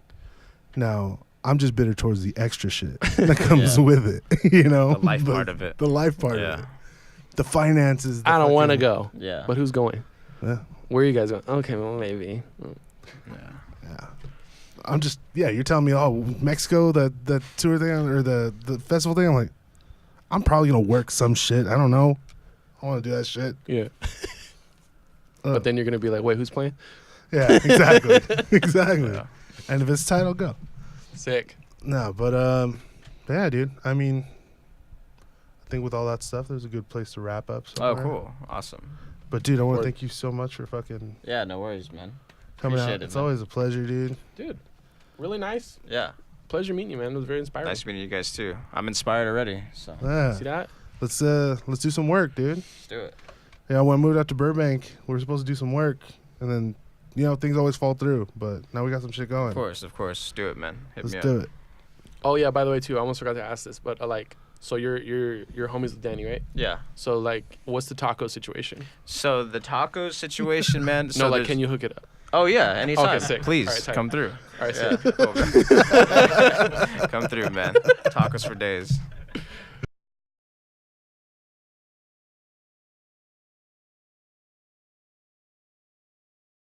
Speaker 1: Now I'm just bitter towards the extra shit that comes
Speaker 4: Yeah.
Speaker 1: with it, you know,
Speaker 4: The life part of it.
Speaker 1: the life part
Speaker 4: Yeah.
Speaker 1: of it, the finances.
Speaker 3: I don't want to go.
Speaker 4: Yeah.
Speaker 3: But who's going?
Speaker 1: Yeah.
Speaker 3: Where are you guys going? Okay, well maybe.
Speaker 4: Yeah.
Speaker 1: Yeah. I'm just you're telling me Mexico that tour thing or the festival thing. I'm like, I'm probably gonna work some shit. I don't know. I want to do that shit.
Speaker 3: Yeah. But then you're gonna be like, wait, who's playing?
Speaker 1: Yeah, exactly. Exactly.
Speaker 4: Yeah.
Speaker 1: And if it's tight, I'll go.
Speaker 3: Sick.
Speaker 1: No, but yeah, dude. I mean, I think with all that stuff, there's a good place to wrap up.
Speaker 4: Oh,
Speaker 1: somewhere.
Speaker 4: cool. Awesome.
Speaker 1: But dude, I want to
Speaker 3: Word.
Speaker 1: thank you so much for fucking
Speaker 2: Yeah, no worries, man.
Speaker 1: coming
Speaker 2: Appreciate
Speaker 1: out.
Speaker 2: it,
Speaker 1: It's
Speaker 2: man.
Speaker 1: always a pleasure, dude.
Speaker 3: Dude, really nice.
Speaker 4: Yeah.
Speaker 3: Pleasure meeting you, man. It was very inspiring.
Speaker 4: Nice meeting you guys too. I'm inspired already. So
Speaker 1: Yeah.
Speaker 3: See that?
Speaker 1: Let's do some work, dude.
Speaker 4: let's do it.
Speaker 1: Yeah, when I moved out to Burbank, we were supposed to do some work, and then things always fall through. But now we got some shit going.
Speaker 4: Of course. Do it, man. Hit
Speaker 1: Let's
Speaker 4: me
Speaker 1: do
Speaker 4: up.
Speaker 1: it.
Speaker 3: Oh yeah, by the way too, I almost forgot to ask this, but like, so you're homies with Danny, right?
Speaker 4: Yeah.
Speaker 3: So like, what's the taco situation?
Speaker 4: So the tacos situation, man. So
Speaker 3: No, like,
Speaker 4: there's-
Speaker 3: can you hook it up?
Speaker 4: Oh yeah, anytime.
Speaker 3: Okay, sick.
Speaker 4: Please
Speaker 3: All right, tight.
Speaker 4: come through.
Speaker 3: All right,
Speaker 4: Yeah.
Speaker 3: sick.
Speaker 4: Cool, man. Come through, man. Tacos for days.